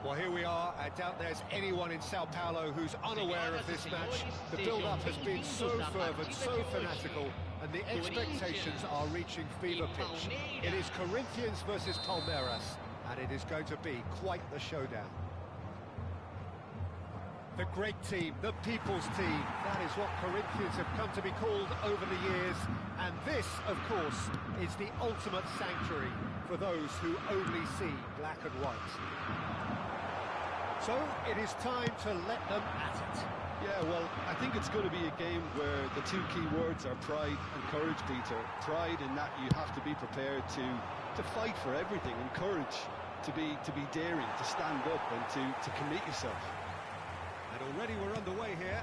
Well, here we are. I doubt there's anyone in Sao Paulo who's unaware of this match. The build-up has been so fervent, so fanatical, and the expectations are reaching fever pitch. It is Corinthians versus Palmeiras, and it is going to be quite the showdown. The great team, the people's team, that is what Corinthians have come to be called over the years, and this, of course, is the ultimate sanctuary for those who only see black and white. So, it is time to let them at it. Yeah, well, I think it's going to be a game where the two key words are pride and courage, Peter. Pride in that you have to be prepared to fight for everything, and courage to be daring, to stand up and to commit yourself. And already we're underway here.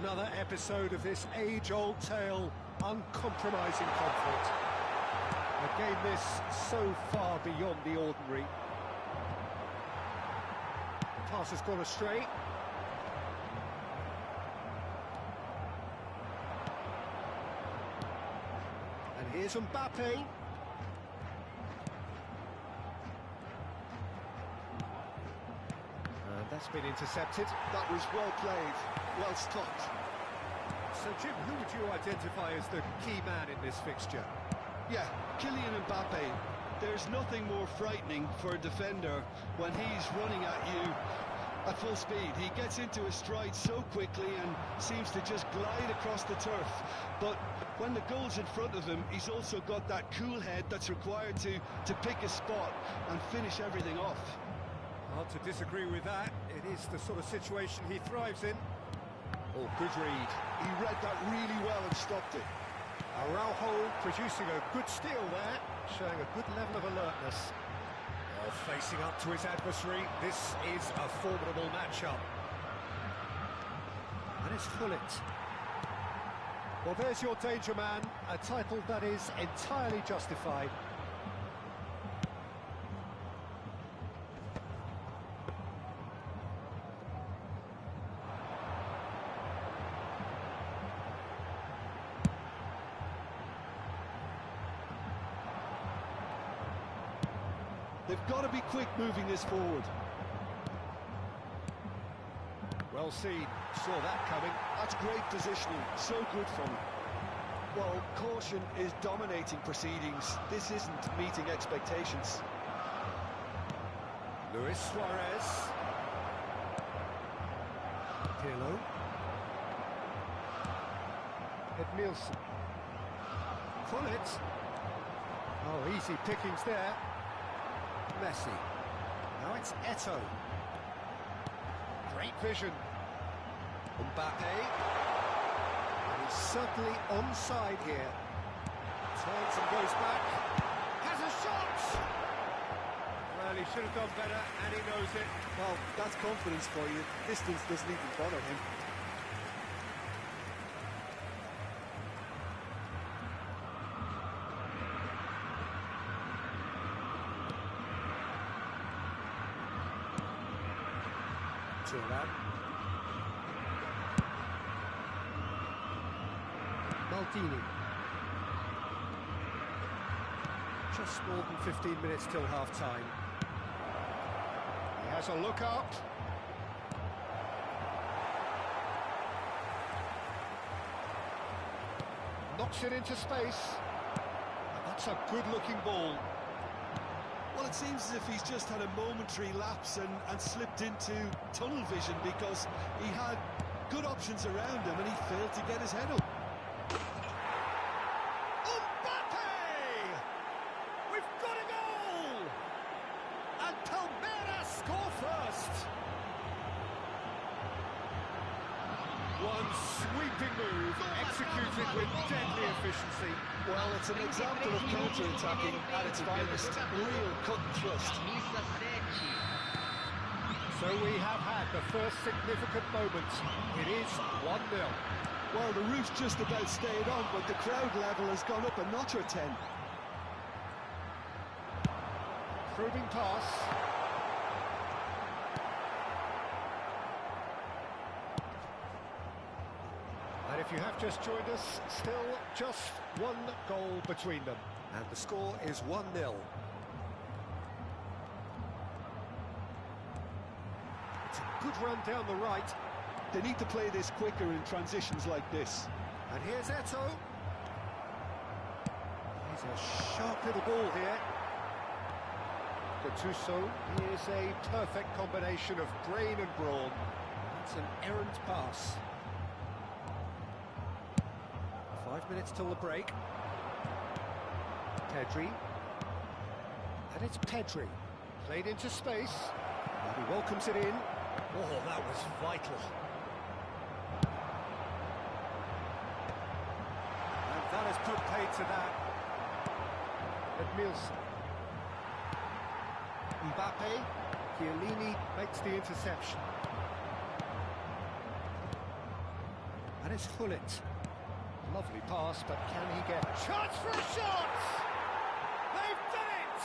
Another episode of this age-old tale, uncompromising conflict. A game this so far beyond the ordinary. Pass has gone astray. And here's Mbappe. And that's been intercepted. That was well played, well stopped. So, Jim, who would you identify as the key man in this fixture? Yeah, Kylian Mbappe. There's nothing more frightening for a defender when he's running at you at full speed. He gets into his stride so quickly and seems to just glide across the turf. But when the goal's in front of him, he's also got that cool head that's required to pick a spot and finish everything off. Hard to disagree with that. It is the sort of situation he thrives in. Oh, good read. He read that really well and stopped it. Araujo producing a good steal there, showing a good level of alertness. Well, facing up to his adversary, this is a formidable matchup. And it's Hullet. Well, there's your danger man, a title that is entirely justified. They've got to be quick moving this forward. Well seen, saw that coming. That's great positioning, so good from him. Well, caution is dominating proceedings. This isn't meeting expectations. Luis Suarez. Pirlo. Edmilson. Hullet. Oh, easy pickings there. Messi. Now it's Eto'o. Great vision. Mbappe. And he's certainly onside here. Turns and goes back. Has a shot! Well, he should have done better, and he knows it. Well, that's confidence for you. Distance doesn't even bother him. That. Maldini. Just more than 15 minutes till half-time. He has a look up. Knocks it into space. And that's a good-looking ball. Well, it seems as if he's just had a momentary lapse and slipped into tunnel vision because he had good options around him and he failed to get his head up. Mbappe! We've got a goal! And Palmeiras score first! One sweeping move, executed with deadly efficiency. Well, it's an example of counter-attacking at its finest. Real cut and thrust. So we have had the first significant moment. It is 1-0. Well, the roof's just about stayed on, but the crowd level has gone up a notch or 10. Probing pass. And if you have just joined us, still just one goal between them. And the score is 1-0. It's a good run down the right. They need to play this quicker in transitions like this. And here's Eto. He's a sharp little ball here. Gattuso is a perfect combination of brain and brawn. It's an errant pass. 5 minutes till the break. Pedri. And it's Pedri. Played into space. And he welcomes it in. Oh, that was vital. And that has put paid to that. Edmilson. Mbappe. Chiellini makes the interception. And it's Hullet. Lovely pass, but can he get... Chance for a shot! They've done it!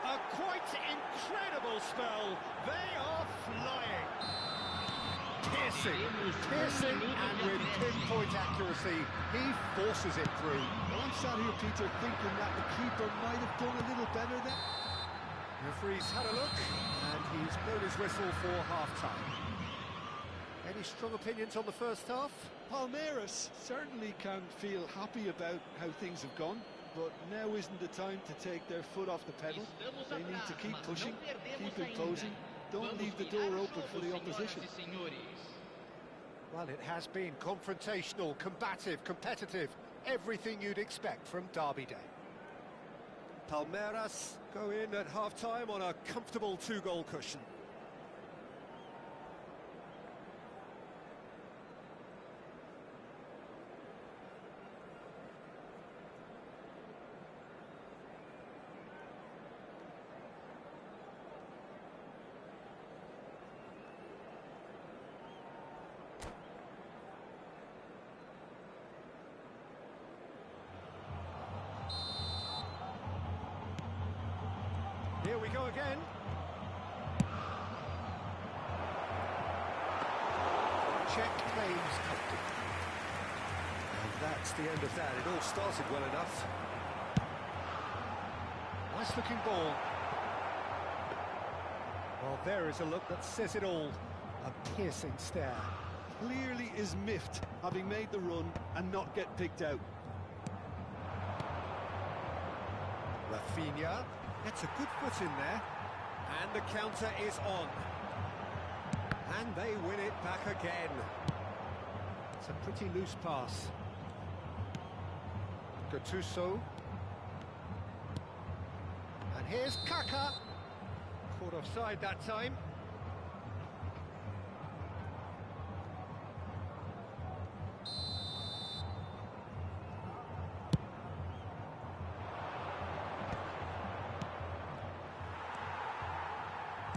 A quite incredible spell. They are flying. Piercing, and with pinpoint accuracy, he forces it through. Well, I'm sat here, Peter, thinking that the keeper might have done a little better there. The referee's had a look, and he's blown his whistle for half-time. Any strong opinions on the first half? Palmeiras certainly can feel happy about how things have gone, but now isn't the time to take their foot off the pedal. They need to keep pushing, keep imposing, don't leave the door open for the opposition. Well, it has been confrontational, combative, competitive, everything you'd expect from Derby Day. Palmeiras go in at half-time on a comfortable 2-goal cushion. Here we go again. Check claims captain. And that's the end of that. It all started well enough. Nice looking ball. Well, there is a look that says it all. A piercing stare. Clearly is miffed, having made the run and not get picked out. Rafinha. Gets a good foot in there, and the counter is on. And they win it back again. It's a pretty loose pass. Gattuso. And here's Kaka. Caught offside that time.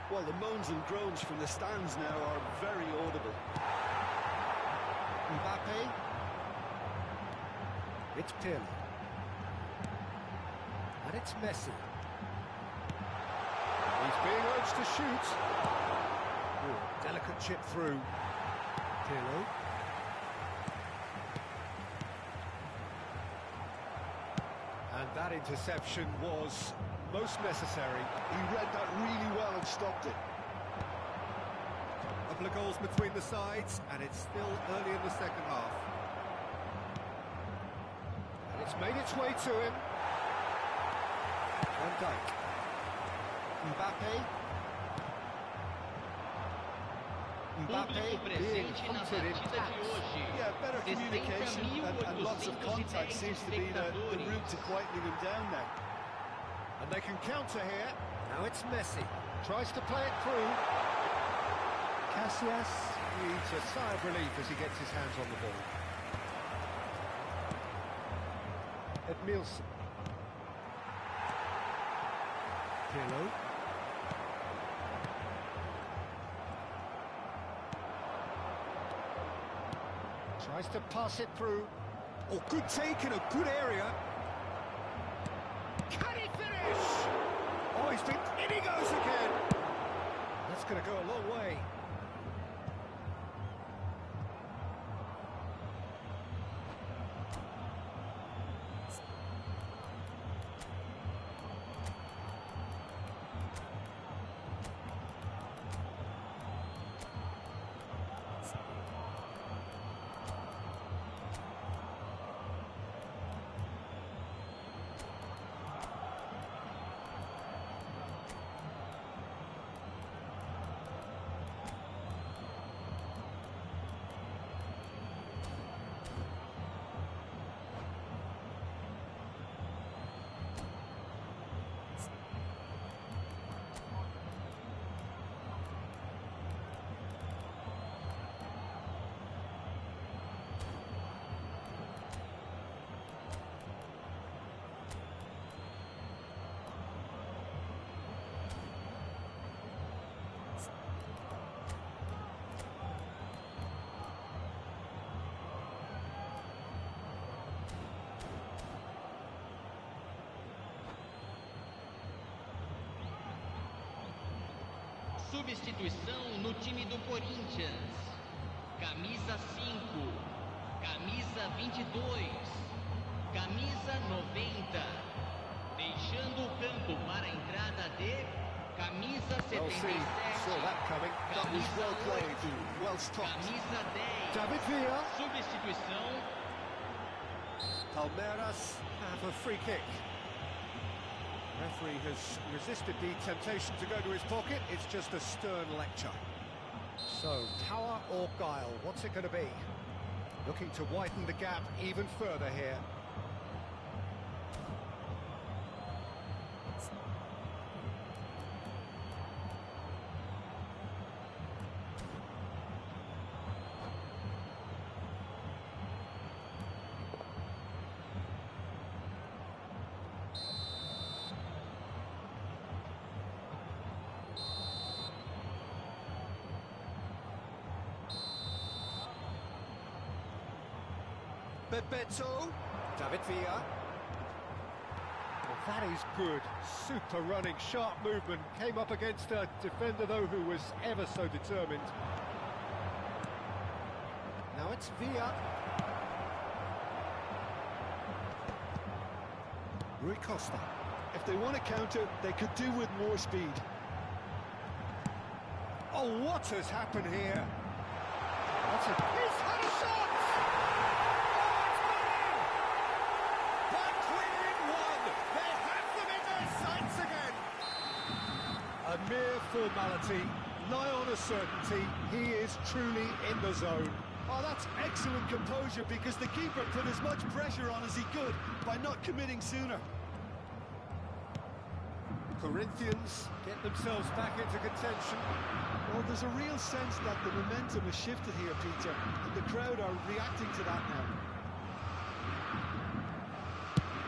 Well, the moans and groans from the stands now are very audible. Mbappe. It's Pirlo. And it's Messi. He's being urged to shoot. Ooh, delicate chip through. Pirlo. And that interception was most necessary. He read that really well and stopped it. A couple of goals between the sides, and it's still early in the second half. And it's made its way to him. Van Dijk. Mbappe. Mbappe being hunted in taps. Yeah, better communication and lots of contact seems to be the route to quietening him down now. And they can counter here. Now it's Messi. Tries to play it through. Casillas needs a sigh of relief as he gets his hands on the ball. Edmilson. Pirlo. Tries to pass it through. Oh, good take in a good area. Can he finish? Oh, he's been... In he goes again. That's going to go a long way. Substituição no time do Corinthians. Camisa 5, camisa 22, camisa 90. Deixando o campo para a entrada de camisa 77. Saw that coming. That was well played, well stopped. Camisa 10. David Villa. Substituição. Palmeiras have a free kick. Referee has resisted the temptation to go to his pocket. It's just a stern lecture. So, power or guile, what's it going to be? Looking to widen the gap even further here. Bebeto, David Villa. Well, that is good. Super running, sharp movement. Came up against a defender, though, who was ever so determined. Now it's Villa. Rui Costa. If they want to counter, they could do with more speed. Oh, what has happened here? He's had a shot! A mere formality, nigh on a certainty, he is truly in the zone. Oh, that's excellent composure because the keeper put as much pressure on as he could by not committing sooner. Corinthians get themselves back into contention. Well, there's a real sense that the momentum has shifted here, Peter, and the crowd are reacting to that now.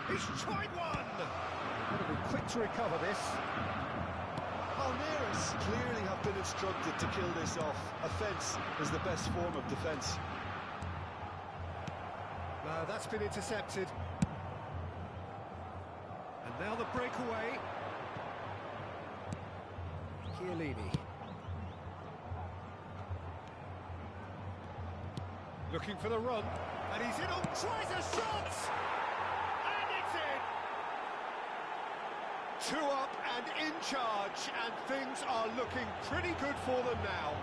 He's tried one! Got to be quick to recover this. Palmeiras clearly have been instructed to kill this off. Offence is the best form of defence. No, that's been intercepted. And now the breakaway. Chiellini. Looking for the run. And he's in on, tries a shot! And it's in! 2 up and in charge, and things are looking pretty good for them now.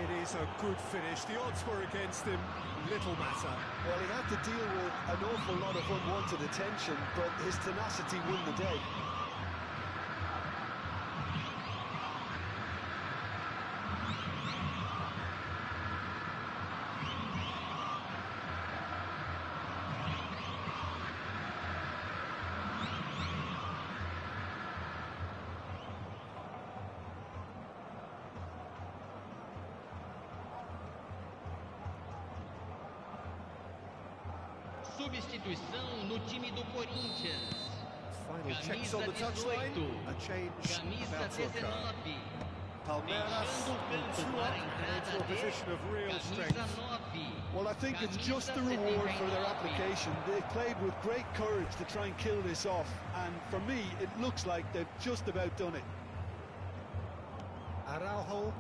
It is a good finish. The odds were against him. Little matter. Well, he had to deal with an awful lot of unwanted attention, but his tenacity won the day. Substituição no time do Corinthians. Final checks on the touchline. A change Camisa about to occur. 19. Palmeiras Deixando o in campo 2 para up a and entrada into a de position of real camisa strength. 9. Well, I think it's just the reward for their application. They played with great courage to try and kill this off, and for me, it looks like they've just about done it. Araujo.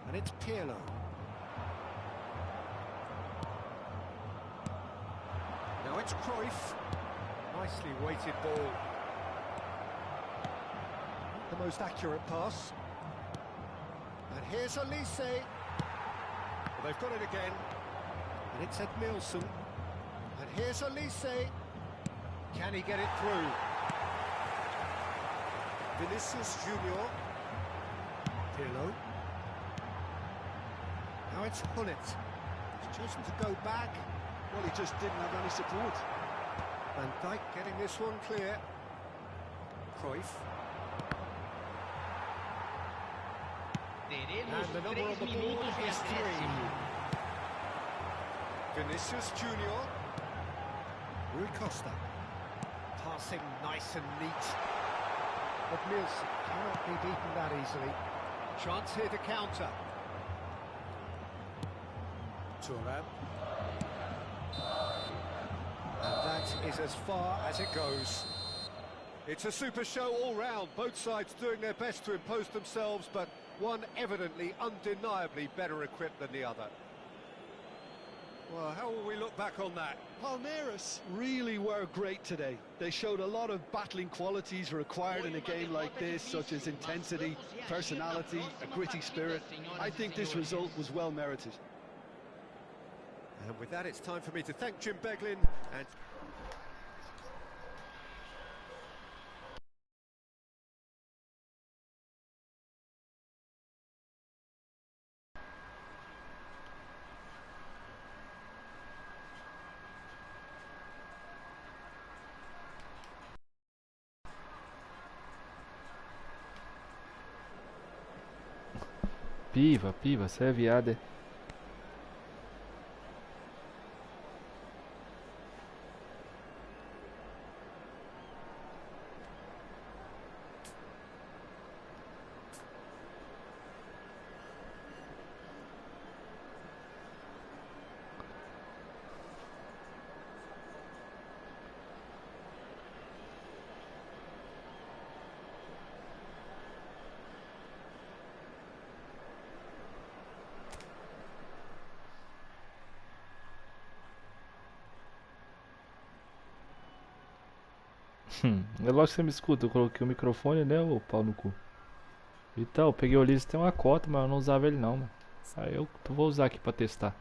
And it's Pirlo. Now it's Cruyff. Nicely weighted ball. The most accurate pass. And here's Elise. Well, they've got it again. And it's Edmilson. And here's Elise. Can he get it through? Vinicius Junior. Pirlo. Now it's Hullet. He's chosen to go back. Well, he just didn't have any support. Van Dijk getting this one clear. Cruyff. Teremos And the number on the 3 ball minutos de is 3. acréscimo. Vinicius Junior. Rui Costa. Passing nice and neat. But Milson cannot be beaten that easily. Chance here to counter. Thuram. And that is as far as it goes. It's a super show all round, both sides doing their best to impose themselves, but one evidently, undeniably better equipped than the other. Well, how will we look back on that? Palmeiras really were great today. They showed a lot of battling qualities required in a game like this, such as intensity, personality, a gritty spirit. I think this result was well merited. And with that, it's time for me to thank Jim Beglin and... Piva, você é viada. É lógico que você me escuta, eu coloquei o microfone, né, ô pau no cu. Então, eu peguei o Ulisses, tem uma cota, mas eu não usava ele não, mano. Aí eu vou usar aqui pra testar.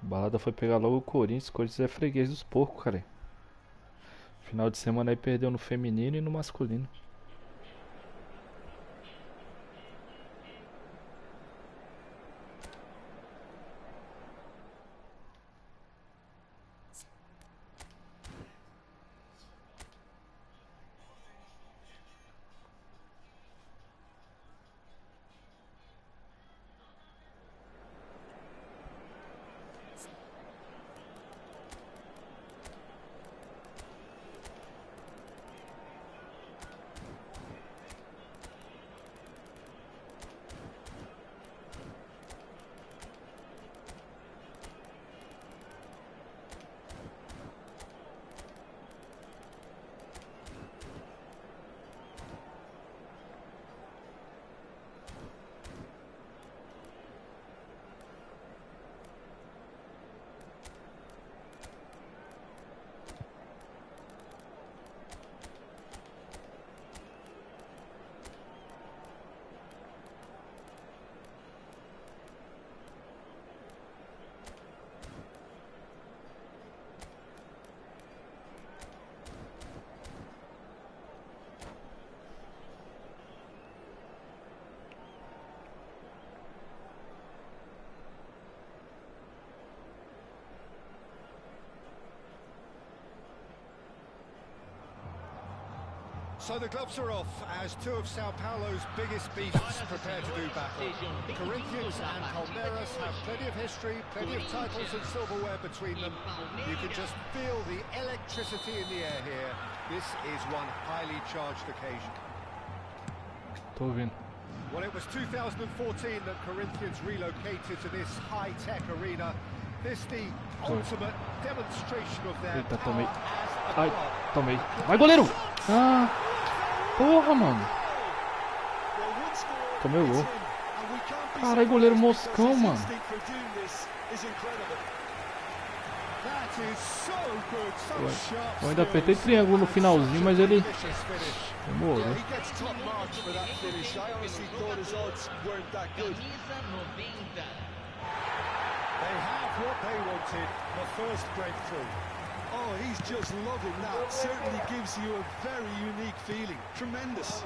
O Balada foi pegar logo o Corinthians é freguês dos porcos, cara. Final de semana aí perdeu no feminino e no masculino. So the gloves are off as two of Sao Paulo's biggest beasts prepare to do battle. Corinthians and Palmeiras have plenty of history, plenty of titles and silverware between them. You can just feel the electricity in the air here. This is one highly charged occasion. Tô ouvindo. Well, it was 2014 that Corinthians relocated to this high-tech arena. This the ultimate demonstration of their power as a Ai, club. tomei. Vai, goleiro! Ah, porra, mano. Tomei o gol. Caralho, goleiro moscão, mano. Eu ainda apertei triângulo no finalzinho, mas ele demorou. Camisa 90. They have what they wanted, the first breakthrough. Oh, he's just loving that. Certainly gives you a very unique feeling. Tremendous.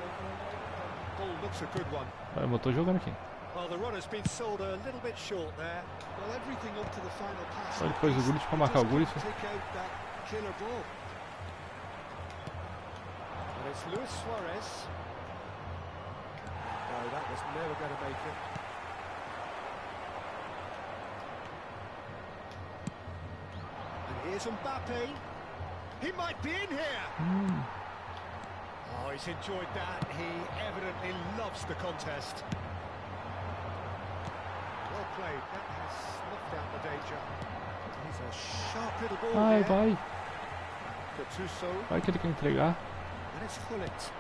Ball looks a good one. Olha, eu tô jogando aqui. Well, the runner's been sold a little bit short there. Well, everything up to the final pass. Olha depois o Gullit pra marcar o Gullit. Take out that killer ball. And It's Luis Suarez. No, that was never going to make it. And here's Mbappe. He might be in here. Oh, he's enjoyed that. He evidently loves the contest. Well played. That has snuffed out the danger. He's a sharp little ball Vai, there. vai. Gattuso. Vai que ele quer entregar. And it's Gullit.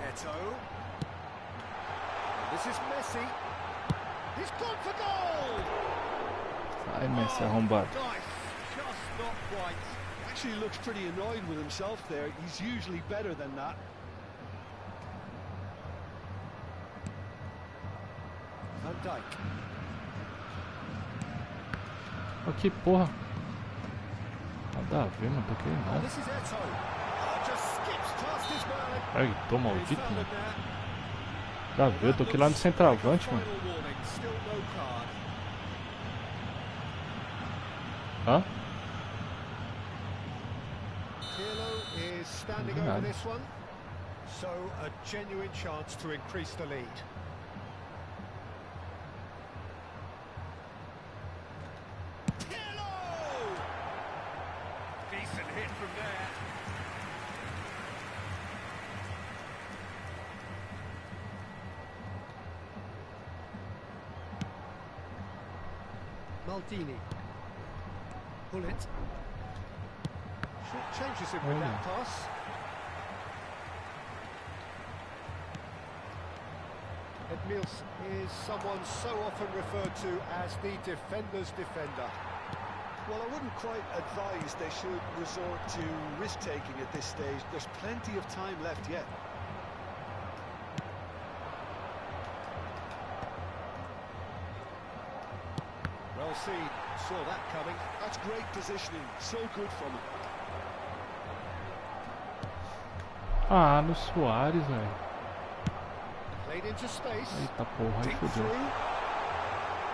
Eto. This is Messi. He's gone for goal! Vai, Messi, arrombado. Nice. Just not quite. Actually looks pretty annoyed with himself there. He's usually better than that. Van Dijk. Oh, que porra. Nada a ver, mano. Por que Oh, não? this is Eto. Oh, just skips past his man. Ai, tô He's maldito, found mano. him there. Dá a ver, eu tô aqui lá no centroavante, mano. Final warning, still no card. Hã? Pirlo is standing Yeah. over this one. So a genuine chance to increase the lead. Pirlo! Decent hit from there. Maldini. Pull it. Short changes him with that pass. Edmils is someone so often referred to as the defender's defender. Well, I wouldn't quite advise they should resort to risk-taking at this stage. There's plenty of time left yet. Well seen, saw that coming. That's great positioning. So good from him. Ah, no Soares, velho. Played into space. Eita porra, aí Deep fodeu.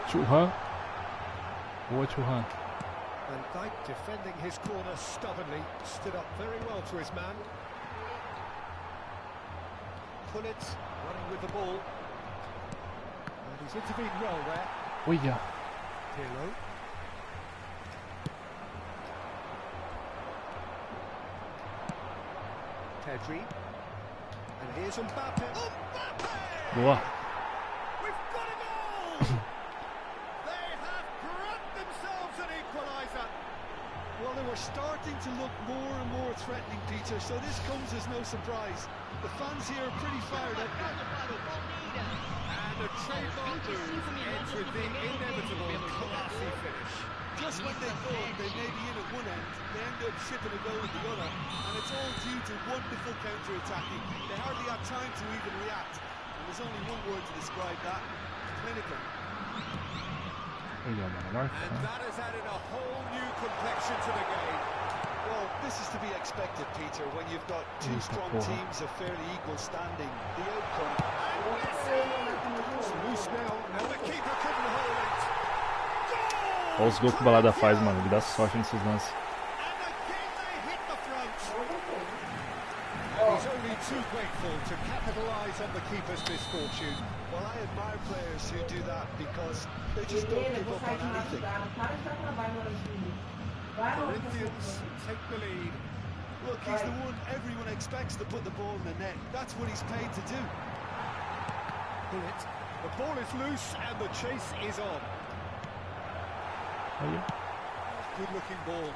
through. Churran. Boa, Churran. Van Dijk defending his corner stubbornly. Stood up very well to his man. Gullit running with the ball. And he's intervened well there. Olha. Pirlo. Pedri. And here's Mbappe. Mbappe! Boa. We've got a goal! They have brought themselves an equaliser. Well, they were starting to look more and more threatening, Peter, so this comes as no surprise. The fans here are pretty fired up now. And a trademark move ends with the inevitable classy finish. Just when they thought they may be in at one end, they end up shipping a goal at the other, and it's all due to wonderful counter-attacking. They hardly have time to even react, and there's only one word to describe that: clinical. Olha, mano. And that has added a whole new complexion to the game. Well, this is to be expected, Peter, when you've got two strong teams of fairly equal standing. The outcome... It's loose now, and the keeper couldn't hold it. Olha os gols que o Balada faz, mano. Ele dá sorte nesses lances. And again they hit the front. And he's only too grateful to capitalise on the keeper's misfortune. Well, I admire players who do that because they just don't give up on anything. Corinthians take the lead. Look, he's the one everyone expects to put the ball in the net. That's what he's paid to do. Gullit. The ball is loose and the chase is on. Olha. Good looking ball.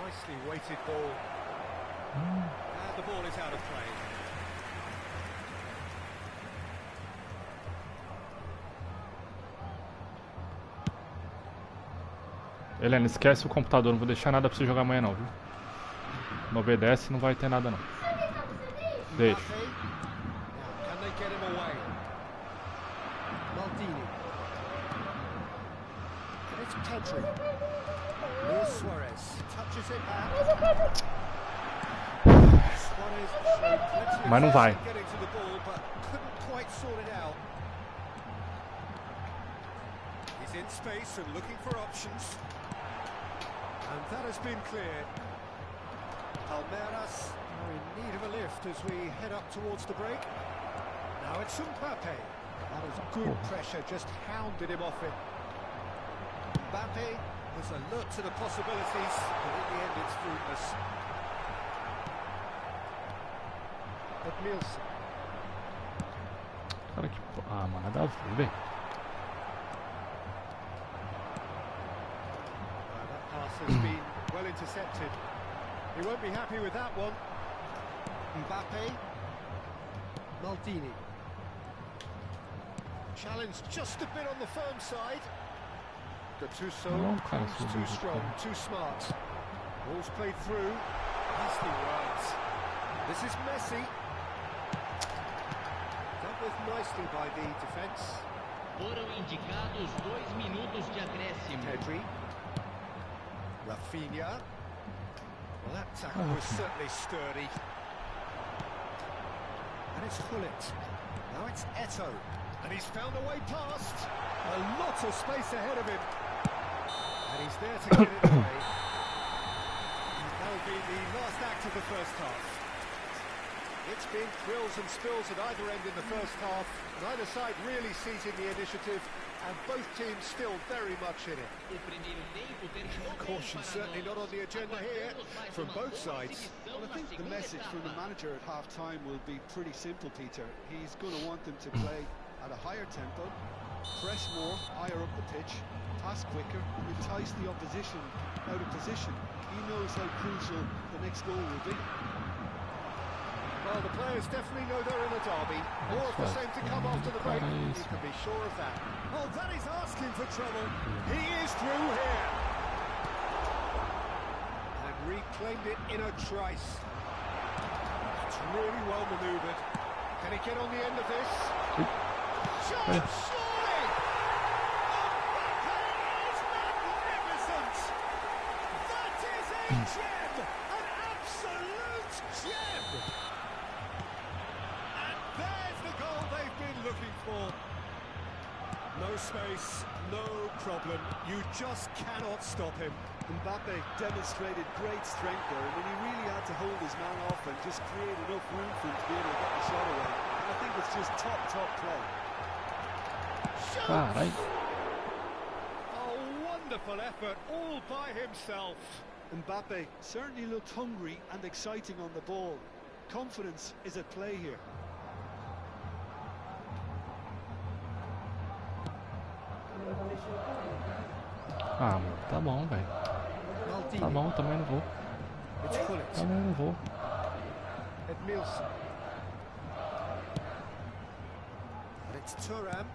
Nicely weighted ball. And the ball is out of play. Helena, esquece o computador. Não vou deixar nada pra você jogar amanhã não, viu? Não obedece, não vai ter nada não. Deixa. Mbappe. Now, can they get him away? Maldini. And it's Pedri. Luis Suarez touches it back. Suarez showed plenty Mas não of vai. zest in getting to the ball, but couldn't quite sort it out. He's in space and looking for options. And that has been cleared. Palmeiras are in need of a lift. just as we head up towards the break. Now it's Mbappe. That was good pressure, just hounded him off it. Mbappe was alert to the possibilities, but in the end it's fruitless. Edmilson. Cara, que... Ah, mano, nada a ver, velho. That pass has been well intercepted. He won't be happy with that one. Mbappe. Maldini. Challenge just a bit on the firm side. Gattuso proves too strong, too smart. Ball's played through. Nicely worked. This is Messi. Dealt with nicely by the defence. Foram indicados 2 minutos de acréscimo. Pedri. Rafinha. Well, that tackle was certainly sturdy. And it's Hullet. Now it's Eto'o. And he's found a way past. A lot of space ahead of him. And he's there to get it away. That'll be the last act of the first half. It's been thrills and spills at either end in the first half. Neither side really seizing the initiative. And both teams still very much in it. Caution certainly not on the agenda here from both sides. Well, I think the message from the manager at half-time will be pretty simple, Peter. He's going to want them to play at a higher tempo, press more, higher up the pitch, pass quicker, entice the opposition out of position. He knows how crucial the next goal will be. Well, the players definitely know they're in a derby. More of the same to come after the break. You can be sure of that. Oh, that is asking for trouble. He is through here. And reclaimed it in a trice. It's really well manoeuvred. Can he get on the end of this? Just surely! Mbappe is magnificent! That is a gem! An absolute gem! There's the goal they've been looking for. No space, no problem. You just cannot stop him. Mbappe demonstrated great strength there. I mean, he really had to hold his man off and just create enough room for him to be able to get the shot away. And I think it's just top play. Carai. A wonderful effort, all by himself. Mbappe certainly looked hungry and exciting on the ball. Confidence is at play here. Ah, mano, tá bom, velho. Tá bom, também não vou. Também não vou. Edmilson. And it's Thuram.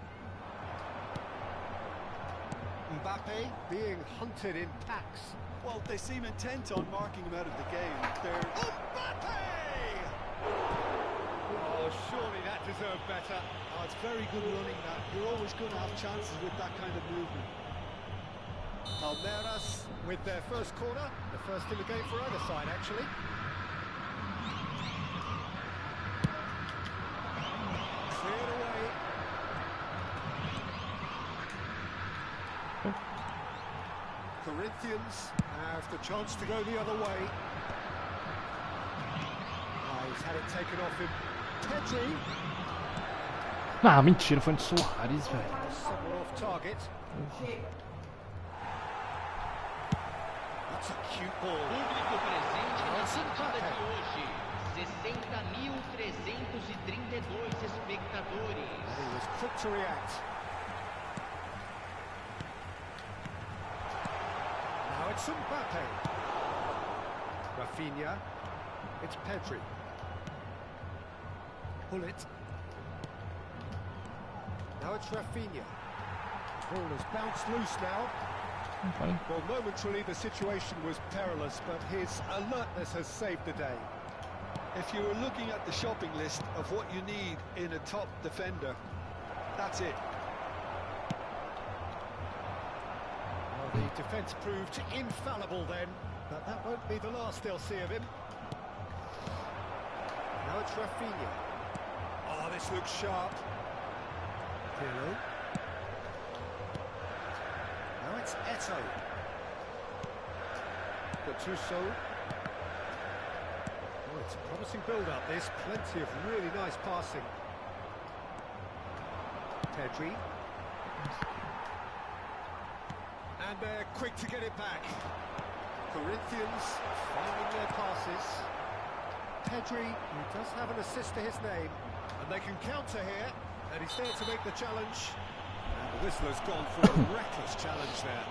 Mbappe being hunted in packs. Well, they seem intent on marking him out of the game. They're... Mbappe! Oh, surely that deserved better. Oh, it's very good running, that. You're always going to have chances with that kind of movement. Palmeiras with their first corner, the first in the game for either side, actually. Cleared away. Corinthians have the chance to go the other way. He's had it taken off him. Pedri. Ah, mentira, foi no Soares, velho. Somewhere off target. That's a cute ball. Público presente na partida de hoje. 60.332 espectadores. And he was quick to react. Now it's Mbappe. Rafinha. It's Pedri. Hullet. Now it's Rafinha. Ball has bounced loose now. Okay. Well, momentarily the situation was perilous, but his alertness has saved the day. If you were looking at the shopping list of what you need in a top defender, that's it. Well, the defence proved infallible then, but that won't be the last they'll see of him. Now it's Rafinha. Oh, this looks sharp. Pirlo. Now it's Eto'o. Gattuso. Oh, It's a promising build-up, this. Plenty of really nice passing. Pedri. And they're quick to get it back. Corinthians finding their passes. Pedri, who does have an assist to his name. And they can counter here, and he's there to make the challenge. And the whistler's gone for a reckless challenge there.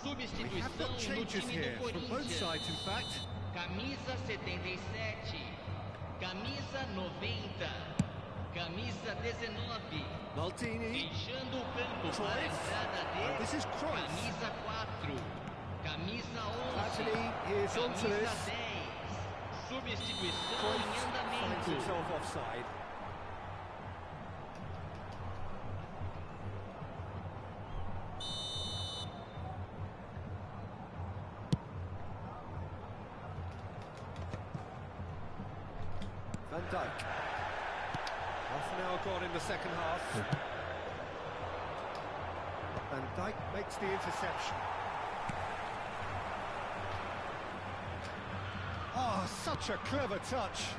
Substituição no Changes time here do from both Corinthians. sides, in fact. Camisa 77, camisa 90, camisa 19. Maldini. Deixando o campo para a Cruyff. entrada And this de is Cruyff. camisa 4, camisa 11, Platini is onto camisa this. 10. Substituição Cruyff em finds andamento. himself offside. Van Dijk. Half an hour gone in the second half. Van Dijk makes the interception. Oh, such a clever touch.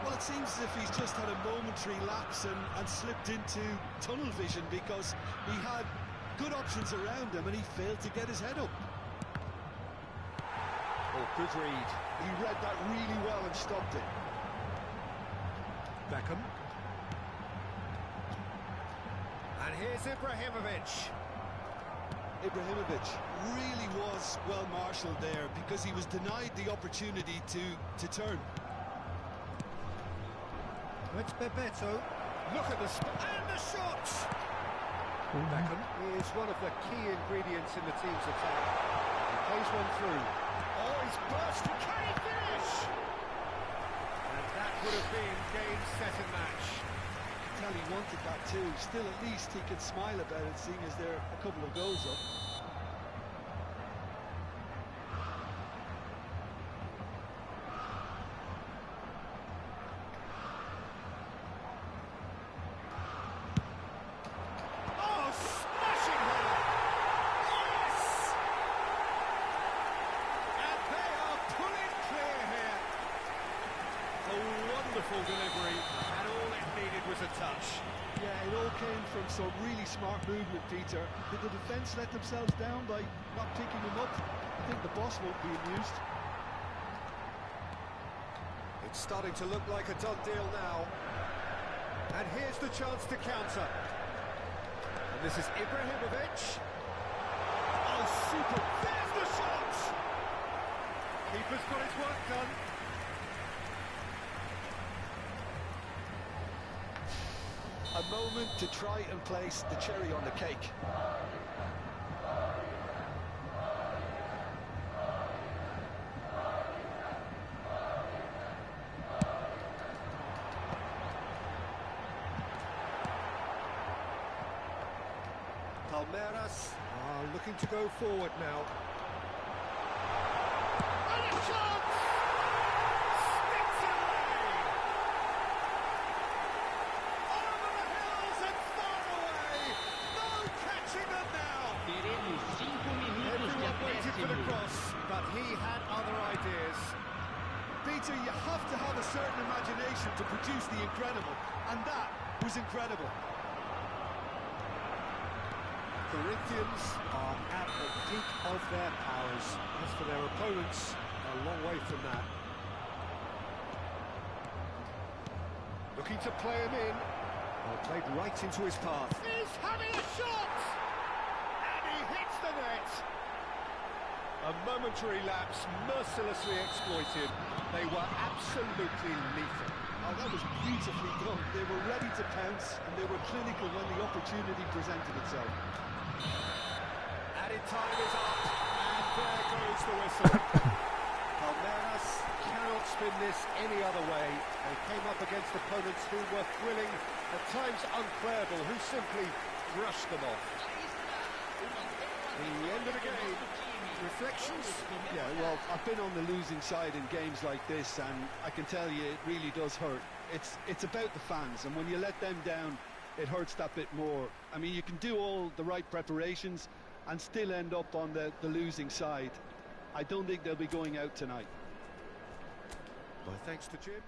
Well, it seems as if he's just had a momentary lapse and slipped into tunnel vision, because he had good options around him and he failed to get his head up. Oh, good read. He read that really well and stopped it. Beckham. And here's Ibrahimovic. Ibrahimovic really was well marshalled there, because he was denied the opportunity to turn. It's Bebeto. Look at the and the shot! Beckham is one of the key ingredients in the team's attack. He plays one through. Oh, he's burst! Can he finish? And that would have been game, set and match. Tell he wanted that too. Still, at least he could smile about it, seeing as there are a couple of goals up. Oh, smashing header! Yes! And they are pulling clear here. A wonderful delivery, and all it needed was a touch. Yeah, it all came from some really smart movement, Peter. Did the defence let themselves down by not picking him up? I think the boss won't be amused. It's starting to look like a done deal now. And here's the chance to counter. And this is Ibrahimovic. Oh, super. There's the shot! Keeper's got his work done. A moment to try and place the cherry on the cake. Palmeiras are looking to go forward now. And a chance! Sticks it away! Over the hills and far away! No catching them now! Teremos 5 minutos de Everyone waited for the acréscimo. cross, but he had other ideas. Peter, you have to have a certain imagination to produce the incredible, and that was incredible. Corinthians are at the peak of their powers. As for their opponents, a long way from that. Looking to play him in. Well, played right into his path. He's having a shot! And he hits the net! A momentary lapse, mercilessly exploited. They were absolutely lethal. Oh, that was beautifully done. They were ready to pounce, and they were clinical when the opportunity presented itself. Added time is up, and there goes the whistle. Palmeiras cannot spin this any other way. They came up against opponents who were thrilling, at times unplayable, who simply brushed them off. The end of the game. Reflections? Yeah, well, I've been on the losing side in games like this, and I can tell you it really does hurt. It's about the fans, and when you let them down, it hurts that bit more. I mean, you can do all the right preparations and still end up on the losing side. I don't think they'll be going out tonight. My thanks to Jim.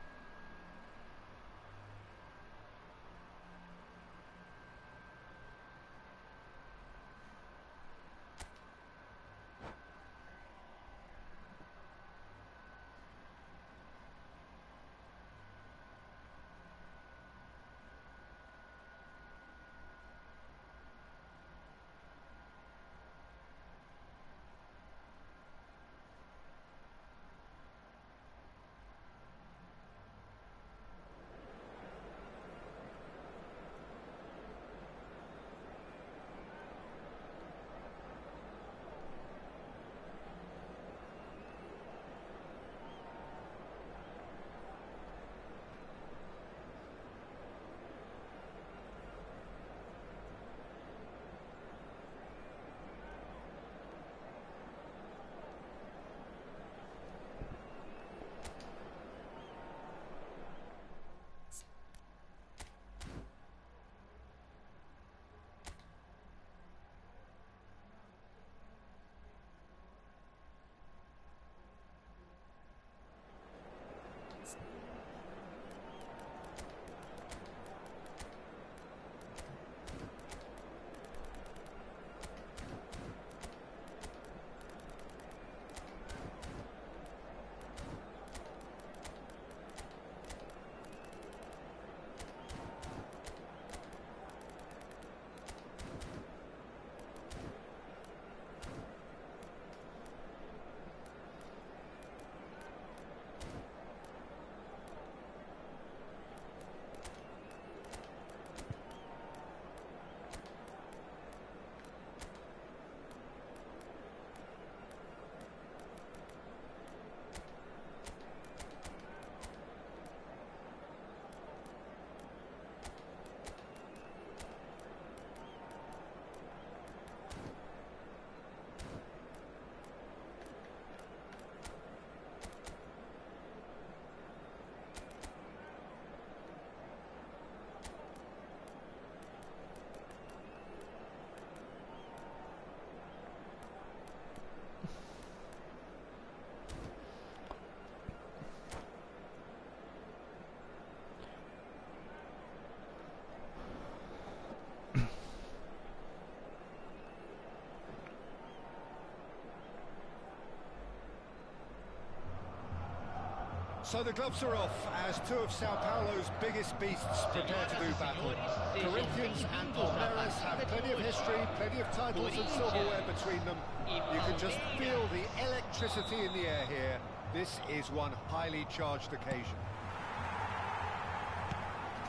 So the gloves are off as two of Sao Paulo's biggest beasts prepare to do battle. Corinthians and Palmeiras have plenty of history, plenty of titles and silverware between them. You can just feel the electricity in the air here. This is one highly charged occasion.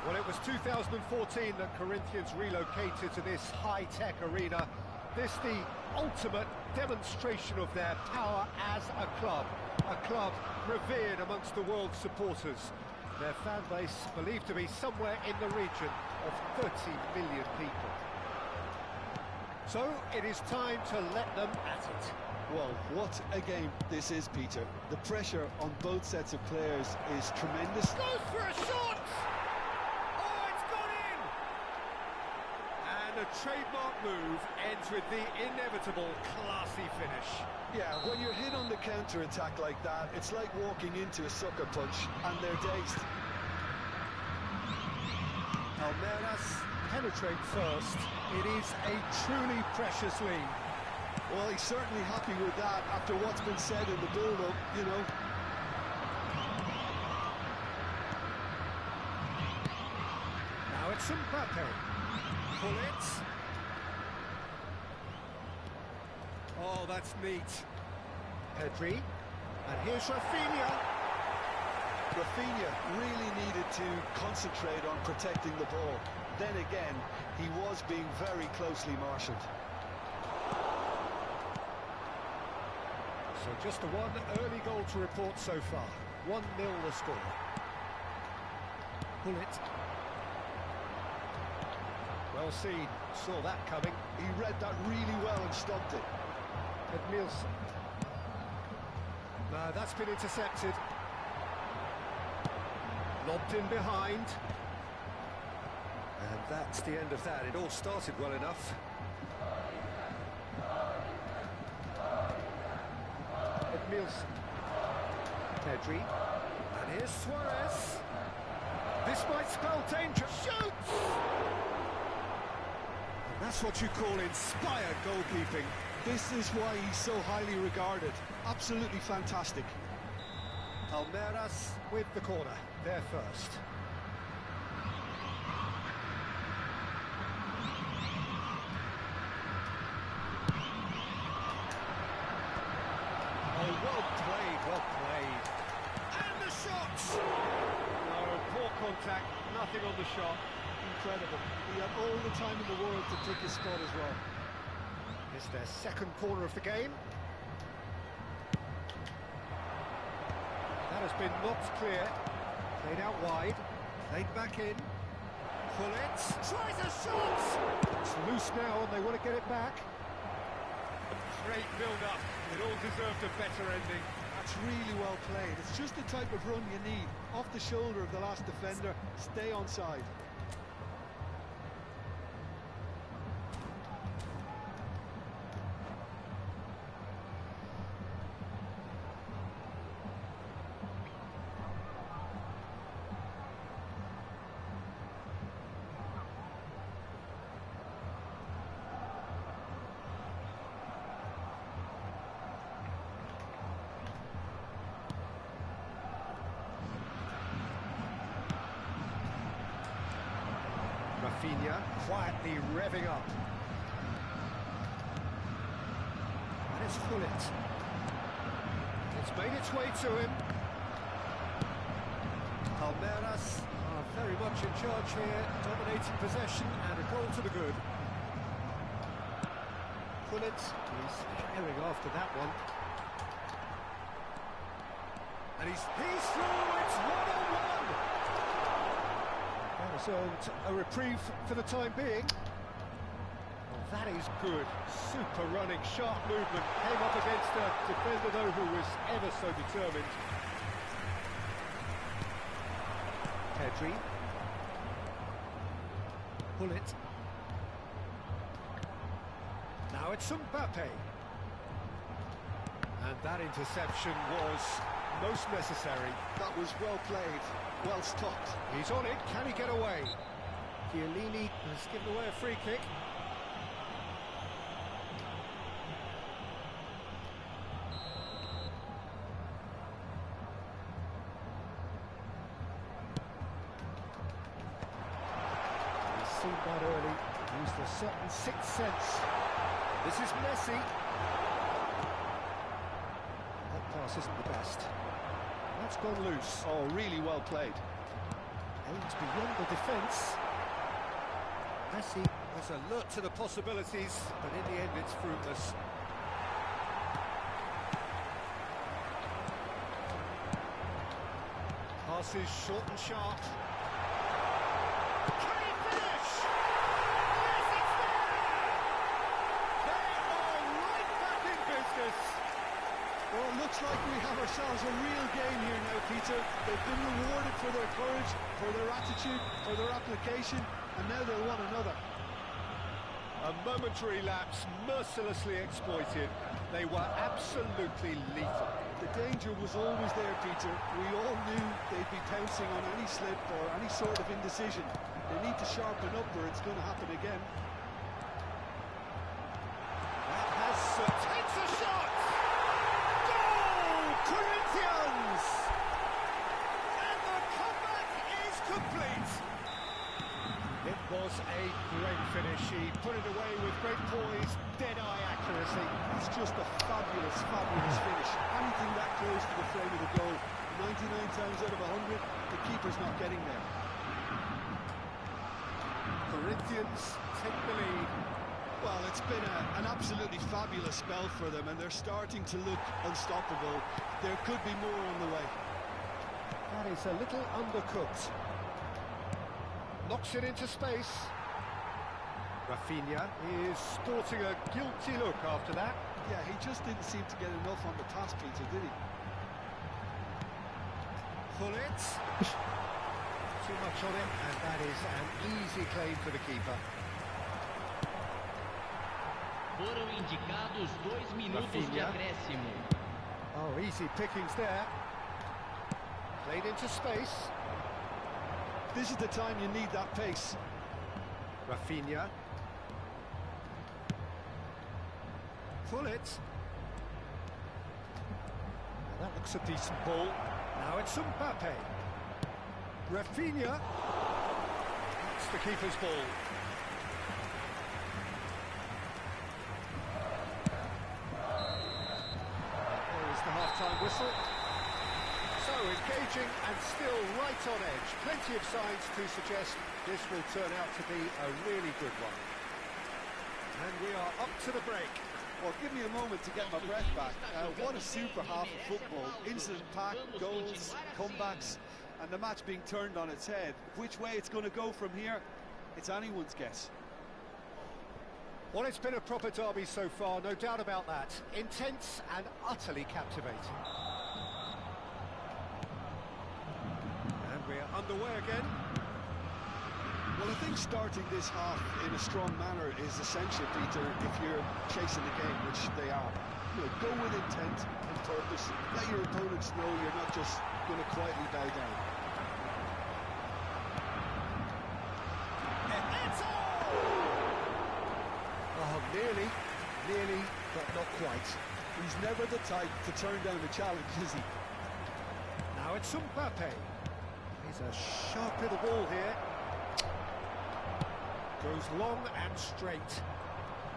Well, it was 2014 that Corinthians relocated to this high-tech arena. This the ultimate demonstration of their power as a club revered amongst the world's supporters. Their fan base believed to be somewhere in the region of 30 million people. So it is time to let them at it. Well, what a game this is, Peter. The pressure on both sets of players is tremendous. Goes for a shot! Oh, it's gone in! And a trademark move ends with the inevitable classy finish. Yeah, when you're hit on the counter-attack like that, it's like walking into a sucker punch, and they're dazed. Almeras penetrate first. It is a truly precious lead. Well, he's certainly happy with that after what's been said in the build-up, you know. Now it's Mbappe. Pull it. Oh, that's neat. Pedri. And here's Rafinha. Rafinha really needed to concentrate on protecting the ball. Then again, he was being very closely marshalled. So just the one early goal to report so far. 1-0 the score. Pull it. Well seen. Saw that coming. He read that really well and stopped it. Edmilson. No, that's been intercepted. Lobbed in behind. And that's the end of that. It all started well enough. Edmilson. Pedri. And here's Suarez. This might spell danger. Shoots! And that's what you call inspired goalkeeping. This is why he's so highly regarded. Absolutely fantastic. Almeras with the corner. There first. Oh, well played, well played. And the shot! No, poor contact, nothing on the shot. Incredible. He had all the time in the world to pick his spot as well. It's their second corner of the game. That has been knocked clear. Played out wide. Played back in. Pull it. Tries a shot! It's loose now and they want to get it back. Great build-up. It all deserved a better ending. That's really well played. It's just the type of run you need. Off the shoulder of the last defender. Stay onside. Rafinha quietly revving up. And it's Gullit. It's made its way to him. Almeras are very much in charge here, dominating possession and a goal to the good. Gullit is carrying after that one. And he's through, it's 1-1! That has earned a reprieve for the time being. Well, that is good. Super running, sharp movement. Came up against a defender, though, who was ever so determined. Pedri. Pull it. Now it's Mbappe. And that interception was most necessary. That was well played, well stopped. He's on it, can he get away? Chiellini has given away a free kick. He's seen that early, used a certain sixth sense. This is Messi. That pass isn't the best. That's gone loose. Oh, really well played. Aims beyond the defence. Messi was alert to the possibilities, but in the end it's fruitless. Passes short and sharp. Can he finish? Yes, it's there! looks like we have ourselves a real game here now, Peter. They've been rewarded for their courage, for their attitude, for their application, and now they'll want another. A momentary lapse, mercilessly exploited. They were absolutely lethal. The danger was always there, Peter. We all knew they'd be pouncing on any slip or any sort of indecision. They need to sharpen up or it's going to happen again. That has takes a shot! Goal! Corinthians! And the comeback is complete. It was a great finish. He put it away with great poise, dead-eye accuracy. It's just a fabulous, fabulous finish. Anything that close to the frame of the goal, 99 times out of 100, the keeper's not getting there. Corinthians take the lead. Well, it's been an absolutely fabulous spell for them, and they're starting to look unstoppable. There could be more on the way. That is a little undercooked. Knocks it into space. Rafinha is sporting a guilty look after that. Yeah, he just didn't seem to get enough on the pass, Peter, did he? Gullit. Too much on him, and that is an easy claim for the keeper. Foram indicados 2 minutos de Rafinha. acréscimo. Oh, easy pickings there. Played into space. This is the time you need that pace. Rafinha. Gullit. That looks a decent ball. Now it's Mbappe. Rafinha. That's the keeper's ball. There is the half-time whistle. So engaging and still right on edge. Plenty of signs to suggest this will turn out to be a really good one. And we are up to the break. Well, give me a moment to get my breath back. What a super half of football. Incident-packed, goals, comebacks, and the match being turned on its head. Which way it's going to go from here, it's anyone's guess. Well, it's been a proper derby so far, no doubt about that. Intense and utterly captivating. And we're underway again. Well, I think starting this half in a strong manner is essential, Peter, if you're chasing the game, which they are. You know, go with intent and purpose. Let your opponents know you're not just going to quietly bow down. Oh, nearly, but not quite. He's never the type to turn down a challenge, is he? Now it's Mbappe. He's a sharp little ball here. Goes long and straight.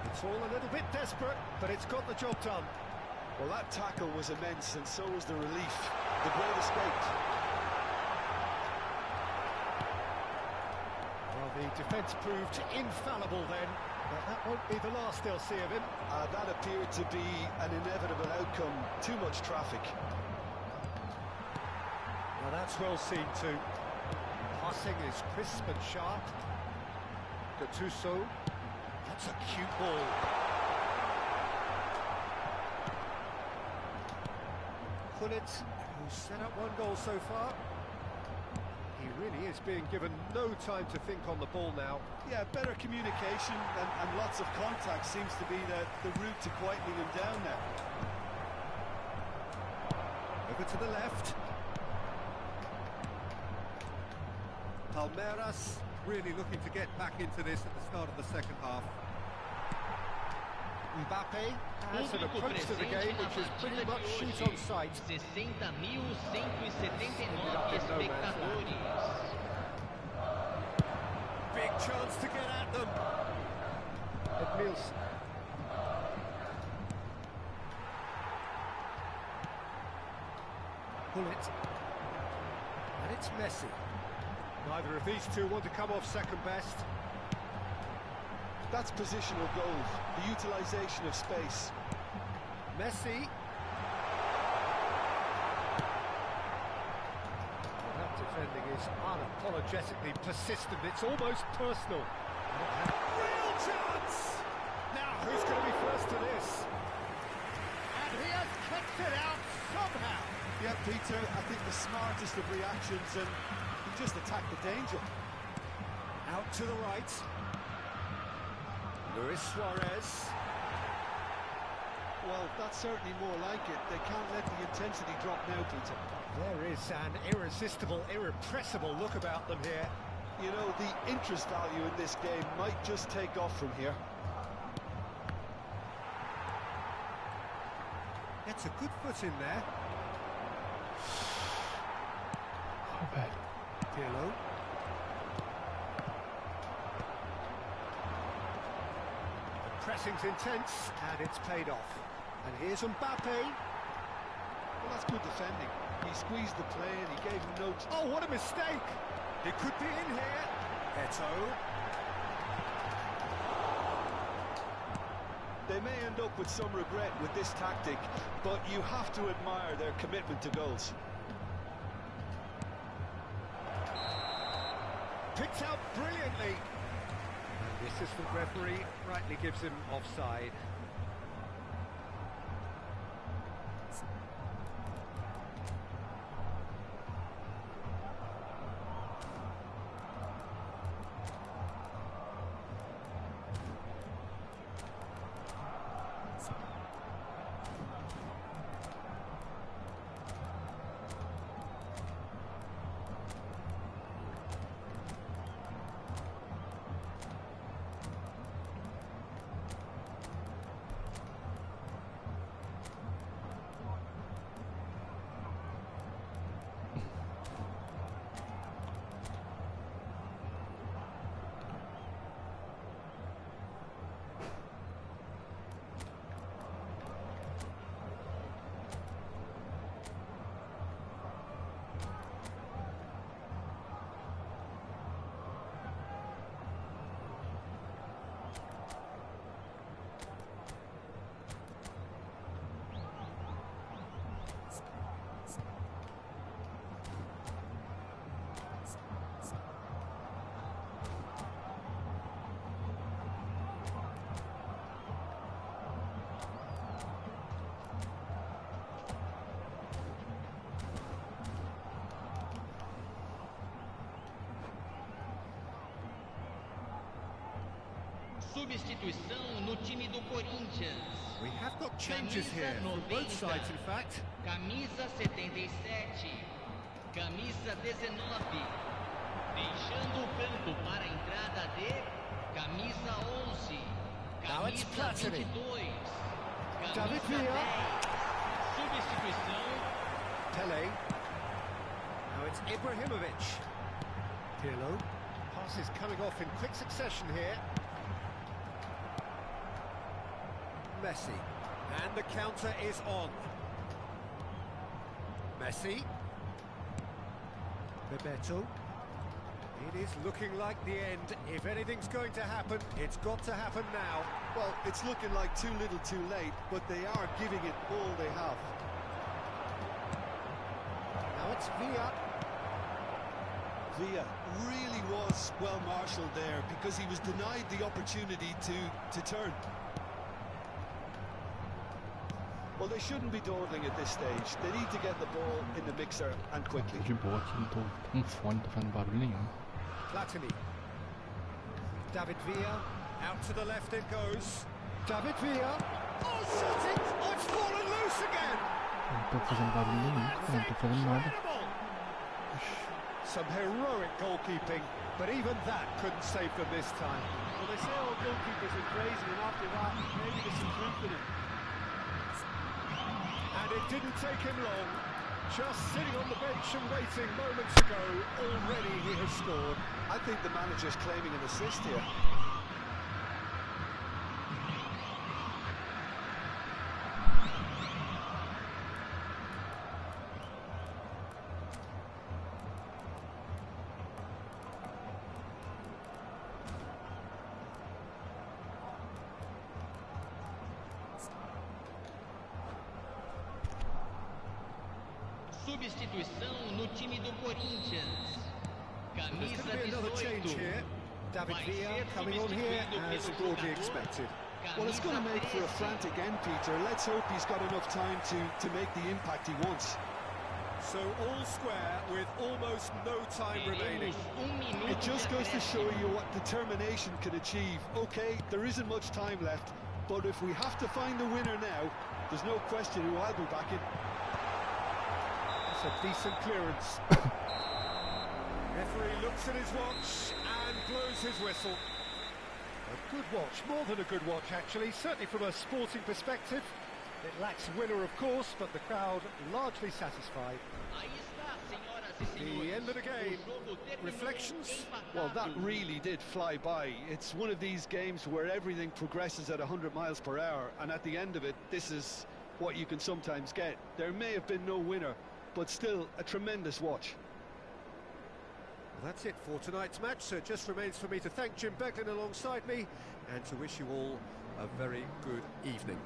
It's all a little bit desperate, but it's got the job done. Well, that tackle was immense, and so was the relief. The ball escaped. Well, the defence proved infallible then, but that won't be the last they'll see of him. That appeared to be an inevitable outcome. Too much traffic. Now that's well seen too. Passing is crisp and sharp. Gattuso. That's a cute ball. Gullit, who's set up one goal so far. He really is being given no time to think on the ball now. Yeah, better communication and lots of contact seems to be the route to quietening him down now. Over to the left. Palmeiras really looking to get back into this at the start of the second half. Mbappe has an approach to the game which is pretty much shoot on sight. 60.179 espectadores. Big chance to get at them. Edmilson. Gullit. And it's Messi. Neither of these two want to come off second best. That's positional goal, the utilisation of space. Messi. Well, that defending is unapologetically persistent. It's almost personal. Real chance! Now, who's going to be first to this? And he has kicked it out somehow. Yeah, Peter, I think the smartest of reactions, and he just attacked the danger. Out to the right. Luis Suarez. Well, that's certainly more like it. They can't let the intensity drop now, Peter. There is an irresistible, irrepressible look about them here. You know, the interest value in this game might just take off from here. Gets a good foot in there. Oh, bad. Pirlo. The pressing's intense, and it's paid off. And here's Mbappe. Well, that's good defending. He squeezed the play and he gave him no... Oh, what a mistake! It could be in here. Eto. They may end up with some regret with this tactic, but you have to admire their commitment to goals. Picked out brilliantly. And the assistant referee rightly gives him offside. Substituição no time do Corinthians. We have got changes here from both sides, in fact. Camisa 77, camisa 19, deixando o campo para a entrada de camisa 11, camisa 22, David camisa 10. Villa. Substituição. Pele. Now it's Ibrahimovic. Pirlo. Passes coming off in quick succession here. Messi. And the counter is on. Messi. Bebeto. It is looking like the end. If anything's going to happen, it's got to happen now. Well, it's looking like too little too late, but they are giving it all they have. Now it's Villa. Villa really was well marshalled there because he was denied the opportunity to turn. Well, they shouldn't be dawdling at this stage. They need to get the ball in the mixer and quickly. De boa aqui, não tô com fone, não tô fazendo barulho nenhum. Platini. David Villa. Out to the left it goes. David Villa. Oh, shooting! Oh, it's fallen loose again! Não tô fazendo barulho nenhum, cara, não tô fazendo nada. Some heroic goalkeeping, but even that couldn't save them this time. Well, they say all goalkeepers are crazy, and after that, maybe there's some truth in it. And it didn't take him long. Just sitting on the bench and waiting moments ago, already he has scored. I think the manager's claiming an assist here. Substituição no time do Corinthians. There's Camisa going to be another change 18. here. David Vai Villa ser coming on here substituído as pelo broadly jogador expected. Well, it's going to make for a frantic end, Peter. Let's hope he's got enough time to make the impact he wants. So all square with almost no time remaining. It just goes to show you what determination can achieve. Okay, there isn't much time left, but if we have to find the winner now, there's no question who I'll be backing. That's a decent clearance. Referee looks at his watch and blows his whistle. A good watch, more than a good watch actually, certainly from a sporting perspective. It lacks winner, of course, but the crowd largely satisfied. The end of the game. Reflections? Well, that really did fly by. It's one of these games where everything progresses at 100 miles per hour, and at the end of it, this is what you can sometimes get. There may have been no winner, but still a tremendous watch. Well, that's it for tonight's match, so it just remains for me to thank Jim Becklin alongside me and to wish you all a very good evening.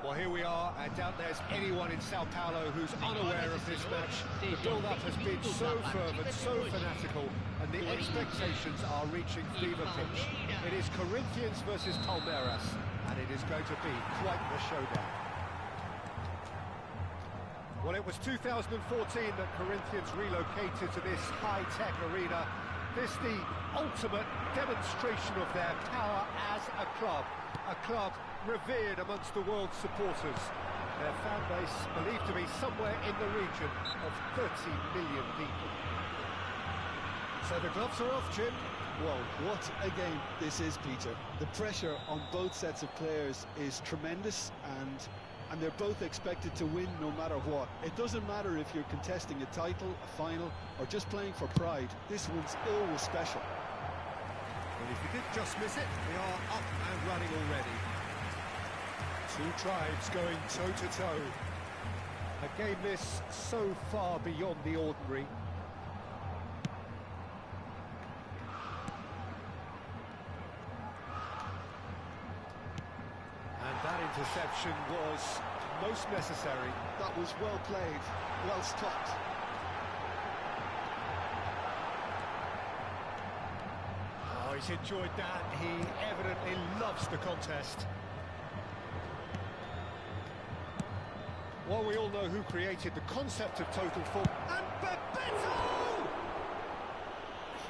Well, here we are. I doubt there's anyone in Sao Paulo who's unaware of this match. The build-up has been so fervent, so fanatical, and the expectations are reaching fever pitch. It is Corinthians versus Palmeiras, and it is going to be quite the showdown. Well, it was 2014 that Corinthians relocated to this high-tech arena. This the ultimate demonstration of their power as a club revered amongst the world's supporters. Their fan base believed to be somewhere in the region of 30 million people. So the gloves are off, Jim. Well, what a game this is, Peter. The pressure on both sets of players is tremendous, and they're both expected to win no matter what. It doesn't matter if you're contesting a title, a final, or just playing for pride. This one's always special. Well, if you did just miss it, we are up and running already. Two tribes going toe-to-toe. A game this so far beyond the ordinary. And that interception was most necessary. That was well played, well stopped. he's enjoyed that. He evidently loves the contest. Well, we all know who created the concept of total football. And Bebeto!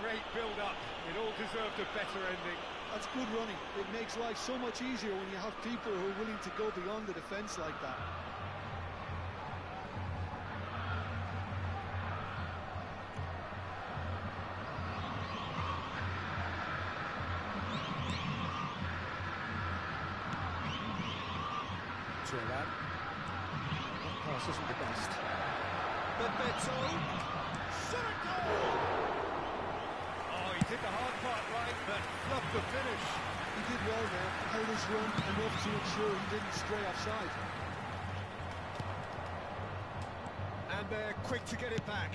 Great build-up. It all deserved a better ending. That's good running. It makes life so much easier when you have people who are willing to go beyond the defence like that. That pass isn't the best. Bebeto! Oh, he did the hard part right, but fluffed the finish. He did well there, held his run enough to ensure he didn't stray offside. And they're quick to get it back.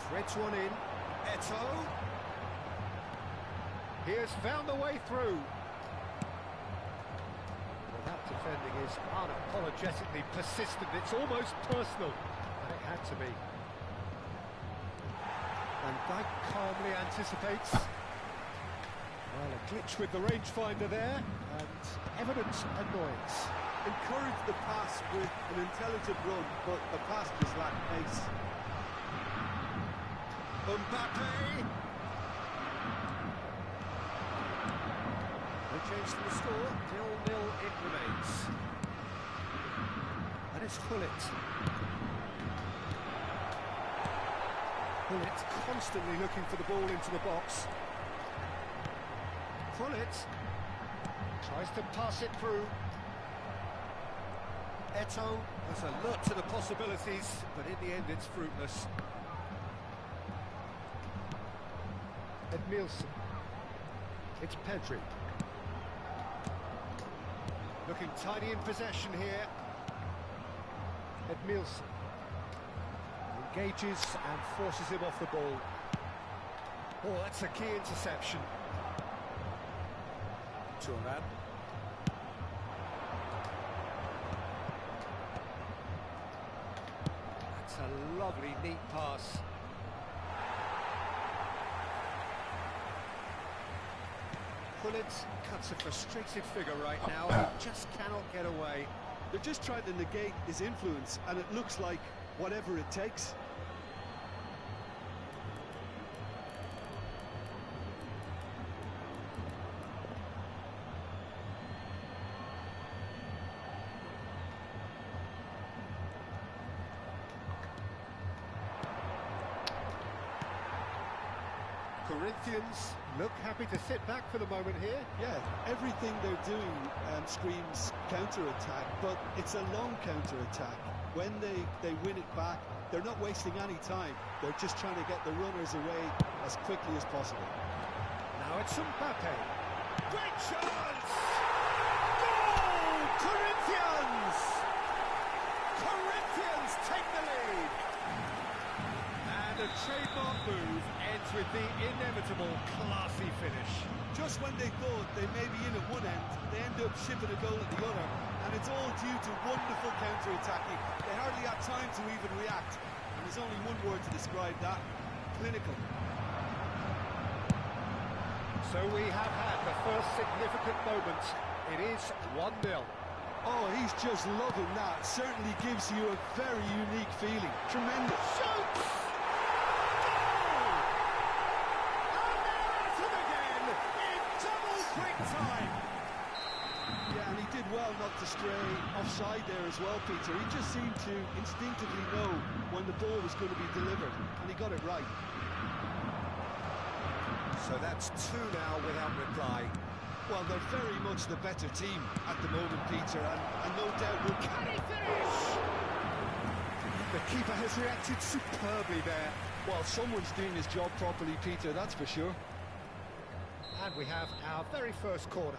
Threads one in. Eto. He has found the way through. Well, that defending is unapologetically persistent. It's almost personal, and it had to be. And Dyke calmly anticipates. Well, a glitch with the rangefinder there, and evident annoyance. Encouraged the pass with an intelligent run, but the pass just lacked pace. Mbappe! No change to the score, 0-0 it remains. And it's Hullet. Hullet constantly looking for the ball into the box. Hullet tries to pass it through. Eto has alert to the possibilities, but in the end it's fruitless. Edmilson. It's Pedri. Looking tidy in possession here. Edmilson. Engages and forces him off the ball. Oh, that's a key interception. Turan. That's a lovely, neat pass. Hullet cuts a frustrated figure right now. He just cannot get away. They're just trying to negate his influence, and it looks like whatever it takes. Corinthians look happy to sit back for the moment here. Yeah, everything they're doing screams counter-attack, but it's a long counter-attack. When they win it back, they're not wasting any time. They're just trying to get the runners away as quickly as possible. Now it's Mbappe. Great chance! Goal! Corinthians! Corinthians take the lead! And a trademark move ends with the inevitable classy finish. Just when they thought they may be in at one end, they end up shipping a goal at the other, and it's all due to wonderful counter-attacking. They hardly had time to even react, and there's only one word to describe that: clinical. So we have had the first significant moment. It is 1-0. Oh, he's just loving that. Certainly gives you a very unique feeling. Tremendous. Shoots! Yeah, and he did well not to stray offside there as well, Peter. He just seemed to instinctively know when the ball was going to be delivered, and he got it right. So that's 2 now without reply. Well, they're very much the better team at the moment, Peter, and no doubt will... Can he finish? The keeper has reacted superbly there. Well, someone's doing his job properly, Peter, that's for sure. And we have our very first corner.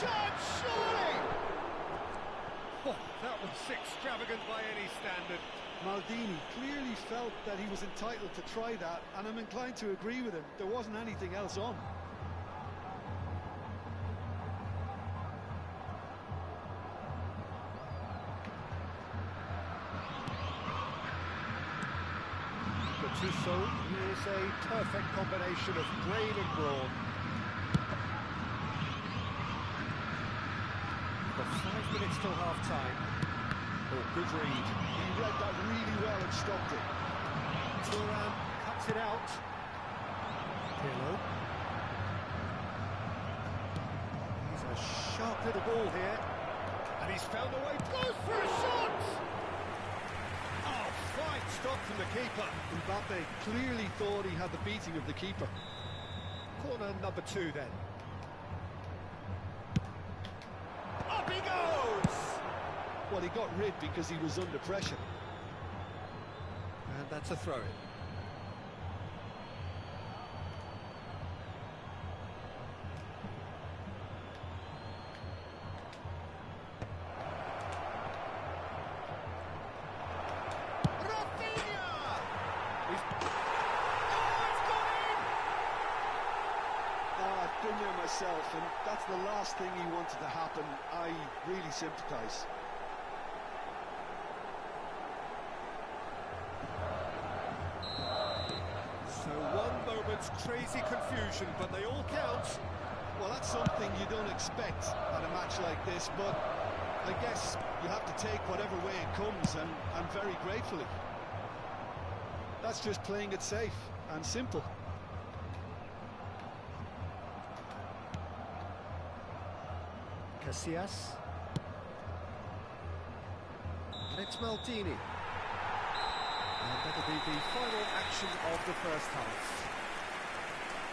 Shot, surely! Oh, that was extravagant by any standard. Maldini clearly felt that he was entitled to try that, and I'm inclined to agree with him. There wasn't anything else on. Gattuso is a perfect combination of brain and brawn. Got 5 minutes till half-time. Oh, good read. He read that really well and stopped it. Turan cuts it out. Pirlo. He's a sharp little ball here. And he's found a way. Goes for a shot! Oh, fine stop from the keeper. Mbappe clearly thought he had the beating of the keeper. Corner number 2 then. Up he goes! Well, he got rid because he was under pressure. And that's a throw-in. Been there myself, and that's the last thing he wanted to happen. I really sympathise. So one moment's crazy confusion, but they all count. Well, that's something you don't expect at a match like this, but I guess you have to take whatever way it comes, and very gratefully. That's just playing it safe and simple. Casillas. And it's Maldini. And that'll be the final action of the first half.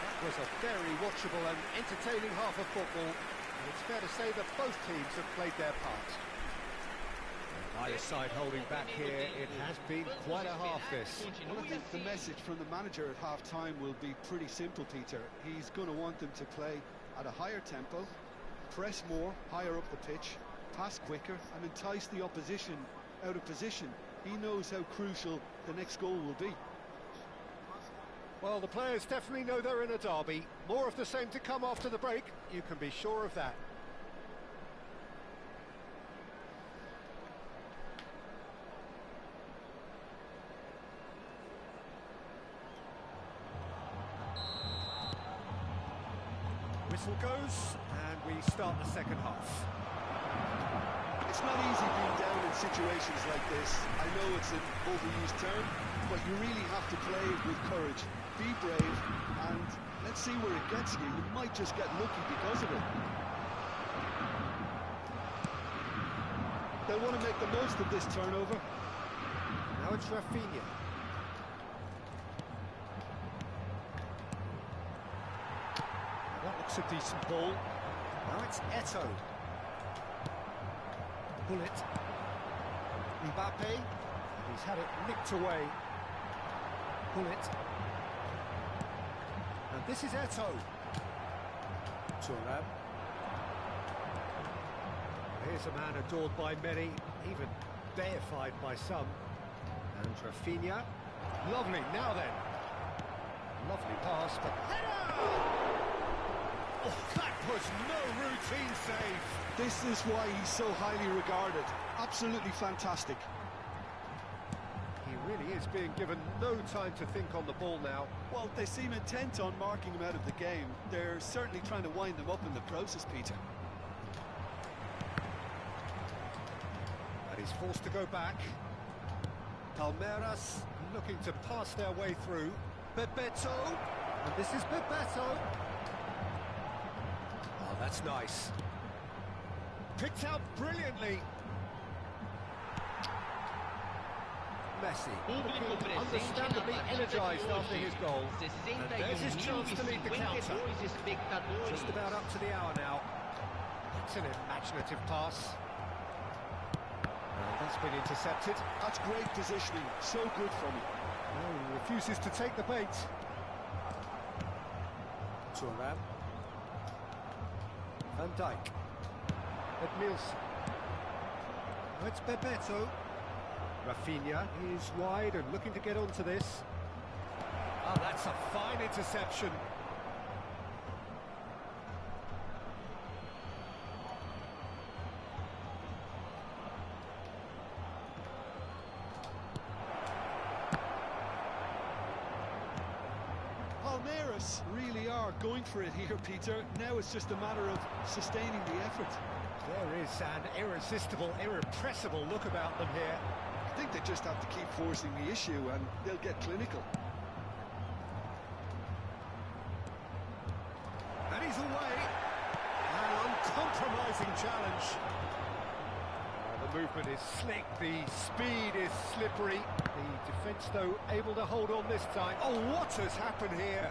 That was a very watchable and entertaining half of football, and it's fair to say that both teams have played their part. Either side holding back here, it has been quite a half this. Well, I think the message from the manager at half-time will be pretty simple, Peter. He's going to want them to play at a higher tempo, press more, higher up the pitch, pass quicker, and entice the opposition out of position. He knows how crucial the next goal will be. Well, the players definitely know they're in a derby. More of the same to come after the break, you can be sure of that. Whistle goes, and we start the second half. It's not easy being down in situations like this. I know it's an overused term, but you really have to play it with courage. Be brave, and let's see where it gets you. You might just get lucky because of it. They'll want to make the most of this turnover. Now it's Rafinha. That looks a decent ball. Now it's Eto'o. Bullet. Mbappe. He's had it nicked away. Bullet. And this is Eto'o. Turan. Here's a man adored by many, even deified by some. And Rafinha. Lovely, now then. Lovely pass, but header! Oh, that was no routine save. This is why he's so highly regarded. Absolutely fantastic. He really is being given no time to think on the ball now. Well, they seem intent on marking him out of the game. They're certainly trying to wind him up in the process, Peter. And he's forced to go back. Palmeiras looking to pass their way through. Bebeto. And this is Bebeto. Oh, that's nice. Picked out brilliantly. Messi, looking understandably energised after his goal. And there's his chance to lead the counter. Just about up to the hour now. That's an imaginative pass. And that's been intercepted. That's great positioning. So good from him. Oh, he refuses to take the bait. Turan. Van Dijk. Edmilson. Oh, it's Bebeto. Rafinha is wide and looking to get onto this. Oh, that's a fine interception. Spurs really are going for it here, Peter. Now it's just a matter of sustaining the effort. There is an irresistible, irrepressible look about them here. I think they just have to keep forcing the issue and they'll get clinical. And he's away. An uncompromising challenge. The movement is slick, the speed is slippery. The defence, though, able to hold on this time. Oh, what has happened here?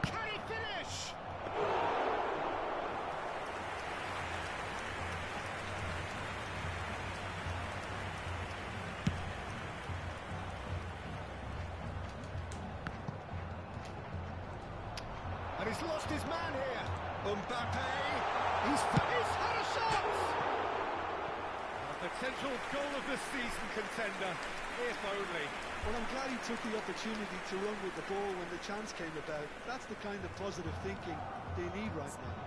Can he finish? And he's lost his man here. Mbappe. He's had a shot. A potential goal of the season contender, if only. Well, I'm glad he took the opportunity to run with the ball when the chance came about. That's the kind of positive thinking they need right now.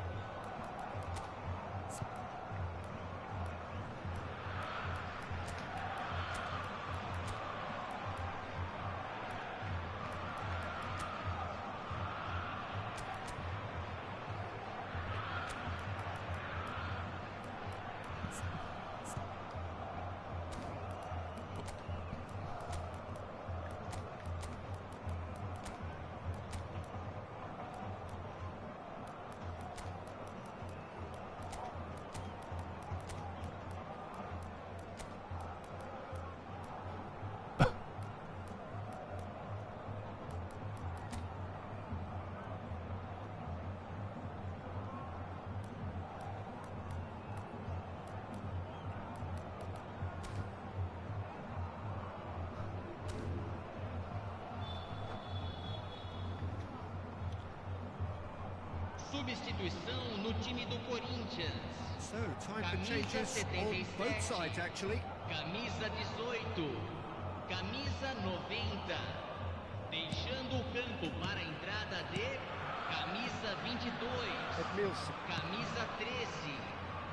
Substituição no time do Corinthians. So, time for changes on both sides, actually. Camisa 18, camisa 90. Deixando o campo para a entrada de camisa 22, Edmilson. camisa 13,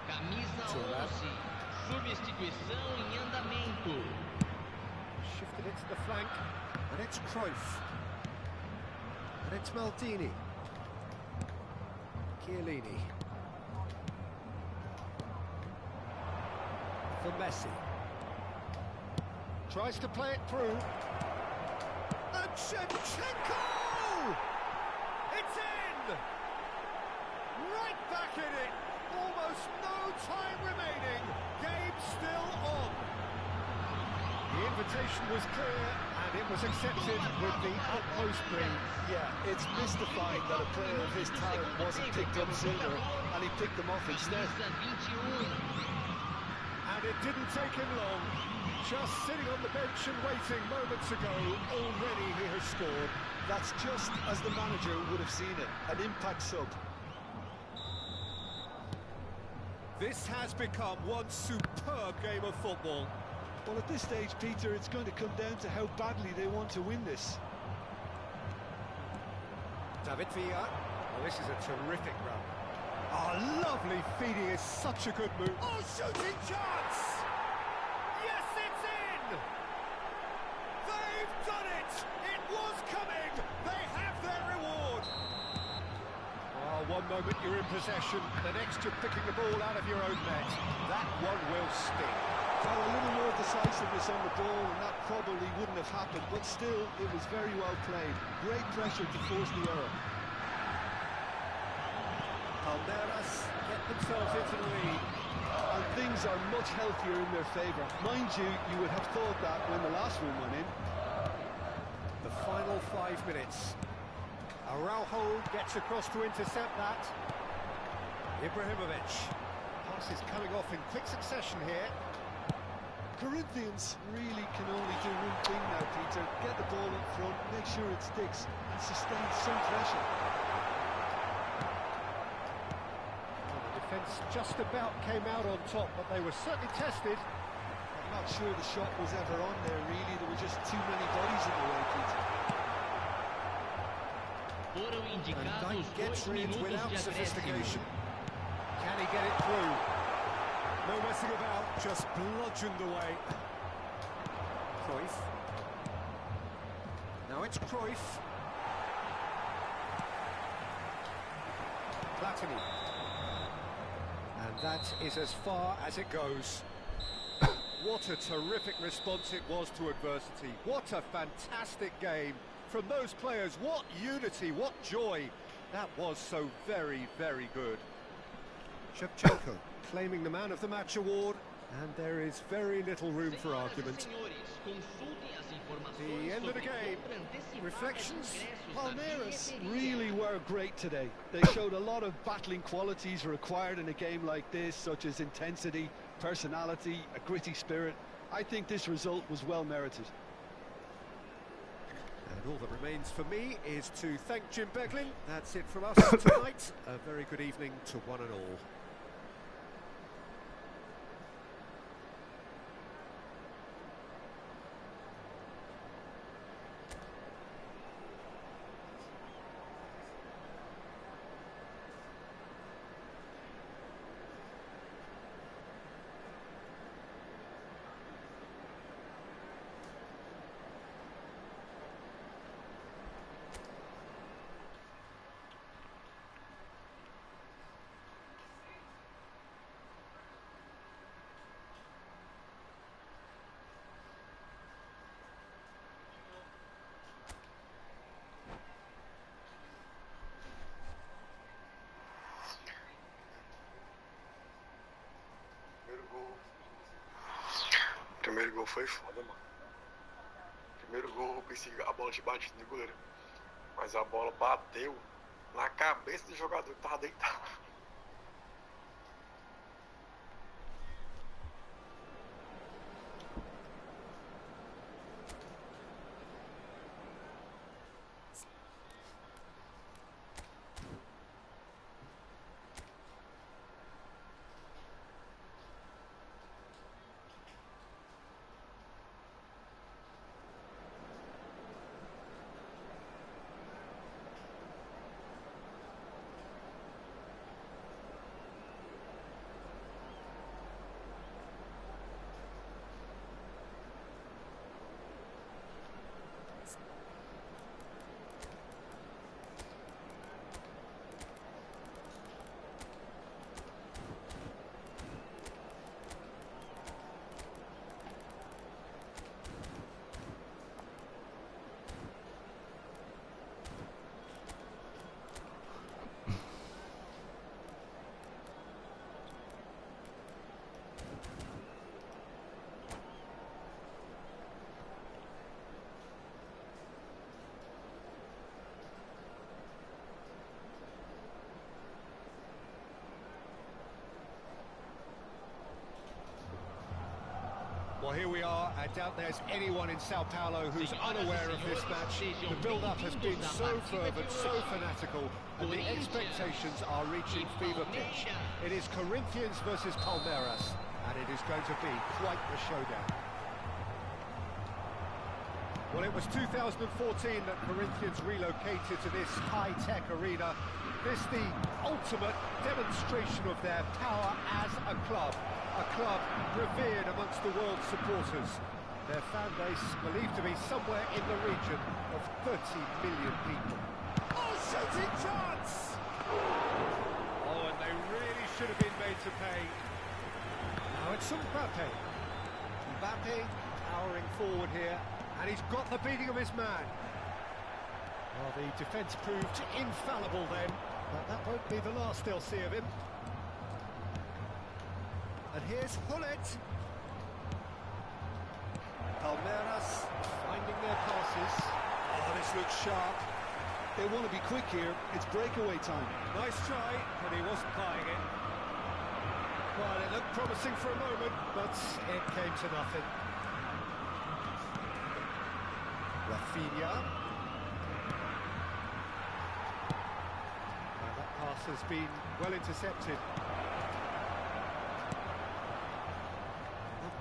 camisa 11. Substituição em andamento. Shifted it to the flank. And it's Cruyff. And it's Maldini. Chiellini. For Messi. Tries to play it through. And Shevchenko! It's in! Right back in it! Almost no time remaining. Game still on. The invitation was clear, and it was accepted with the utmost glee. Yeah, it's mystifying that a player of his talent wasn't picked up sooner, and he picked them off instead. Camisa 21. And it didn't take him long. Just sitting on the bench and waiting moments ago, already he has scored. That's just as the manager would have seen it, an impact sub. This has become one superb game of football. Well, at this stage, Peter, it's going to come down to how badly they want to win this. David Villa. Well, this is a terrific run. Oh, lovely feeding is such a good move. Oh, shooting chance! Yes, it's in! They've done it! It was coming! They have their reward! Oh, one moment you're in possession, the next you're picking the ball out of your own net. That one will sting. Well, a little more decisiveness on the ball, and that probably wouldn't have happened, but still, it was very well played. Great pressure to force the error. Palmeiras get themselves into the lead. And things are much healthier in their favour. Mind you, you would have thought that when the last one went in. The final 5 minutes. Araujo gets across to intercept that. Ibrahimovic. Pass is coming off in quick succession here. Corinthians really can only do one thing now, Peter. Get the ball up front, make sure it sticks, and sustain some pressure. Well, the defence just about came out on top, but they were certainly tested. I'm not sure the shot was ever on there, really. There were just too many bodies in the way, Peter. Foram And Dyke indicados gets 2 rid minutos without de sophistication. acréscimo. Can he get it through? No messing about, just bludgeoned away. Cruyff. Now it's Cruyff. Platini. And that is as far as it goes. What a terrific response it was to adversity. What a fantastic game from those players. What unity, what joy. That was so very, very good. Shevchenko claiming the Man of the Match award, and there is very little room for argument. The end of the game. Reflections? Palmeiras really were great today. They showed a lot of battling qualities required in a game like this, such as intensity, personality, a gritty spirit. I think this result was well merited. And all that remains for me is to thank Jim Beglin. That's it from us tonight. A very good evening to one and all. Primeiro gol foi foda, mano. Primeiro gol, eu pensei que a bola tinha batido no goleiro. Mas a bola bateu na cabeça do jogador que tava deitado. Well, here we are. I doubt there's anyone in Sao Paulo who's unaware of this match. The build-up has been so fervent, so fanatical, and the expectations are reaching fever pitch. It is Corinthians versus Palmeiras, and it is going to be quite the showdown. Well, it was 2014 that Corinthians relocated to this high-tech arena. This the ultimate demonstration of their power as a club revered amongst the world's supporters. Their fan base believed to be somewhere in the region of 30 million people. Oh, shooting chance! Oh, and they really should have been made to pay. Now it's Mbappe. Mbappe powering forward here, and he's got the beating of his man. Well, the defence proved infallible then, but that won't be the last they'll see of him. And here's Hullet. Palmeiras finding their passes. Oh, this looks sharp. They want to be quick here. It's breakaway time. Nice try, but he wasn't buying it. Well, it looked promising for a moment, but it came to nothing. Rafinha. Now that pass has been well intercepted.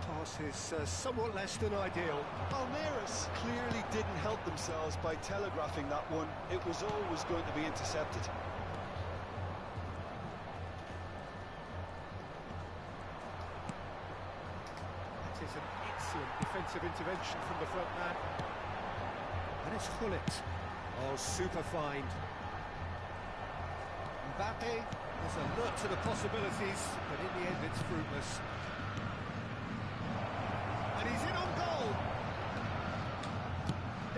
Pass is somewhat less than ideal. Palmeiras clearly didn't help themselves by telegraphing that one. It was always going to be intercepted. That is an excellent defensive intervention from the front man. And it's Hullet. Oh, super find. Mbappe is alert to the possibilities, but in the end it's fruitless. And he's in on goal.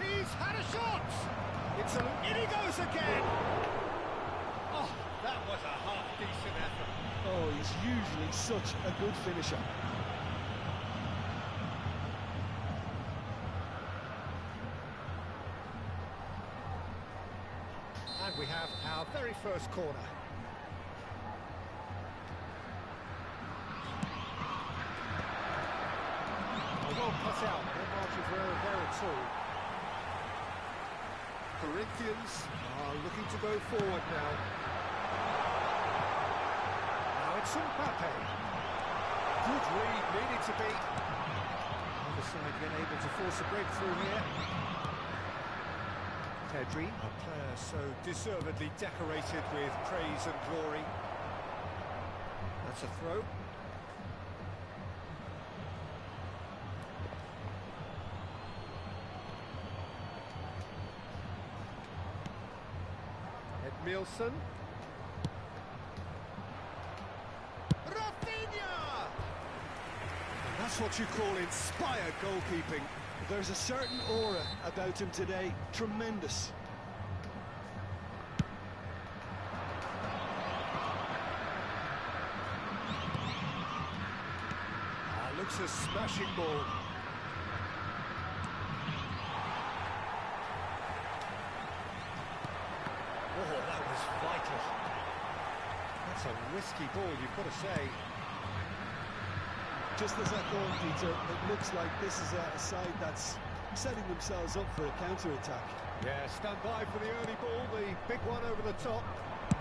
He's had a shot. In he goes again. Oh, that was a half-decent effort. Oh, he's usually such a good finisher. And we have our very first corner. Well cut out, no margin for error there at all. Corinthians are looking to go forward now. Now it's Mbappe. Good read, needed to be. Other side again able to force a breakthrough here. Pedri, a player so deservedly decorated with praise and glory. That's a throw. Edmilson. Rafinha! And that's what you call inspired goalkeeping. There's a certain aura about him today. Tremendous. Looks a smashing ball. Oh, that was vital. That's a risky ball, you've got to say. Just as I thought, Peter, it looks like this is a side that's setting themselves up for a counter-attack. Yeah, stand by for the early ball, the big one over the top.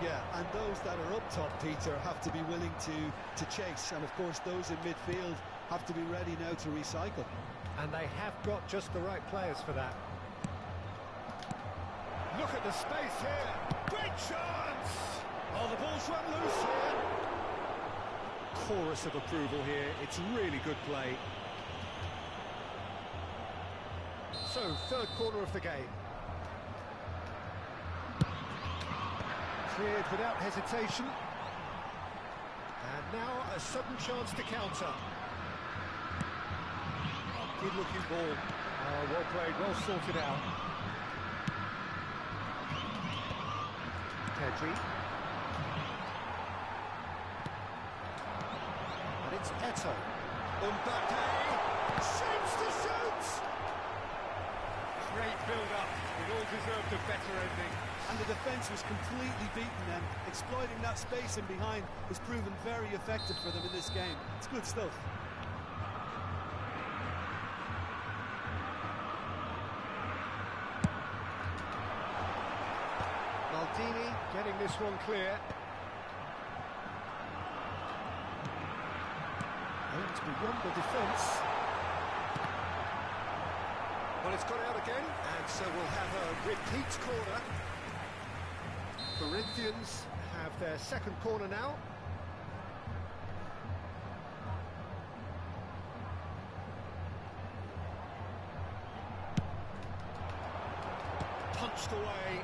Yeah, and those that are up top, Peter, have to be willing to chase. And, of course, those in midfield have to be ready now to recycle. And they have got just the right players for that. Look at the space here. Great chance! Oh, the ball's run loose here. Chorus of approval here. It's really good play. So, third corner of the game. Cleared without hesitation. And now a sudden chance to counter. Good looking ball. Oh, well played, well sorted out. Pedri. And it's Eto. Mbappe shoots to shoot! Great build-up. It all deserved a better ending. And the defence was completely beaten then. Exploiting that space in behind has proven very effective for them in this game. It's good stuff. Maldini getting this one clear. Aimed beyond the defence. Well, it's gone out again, and so we'll have a repeat corner. Corinthians have their second corner now. Punched away.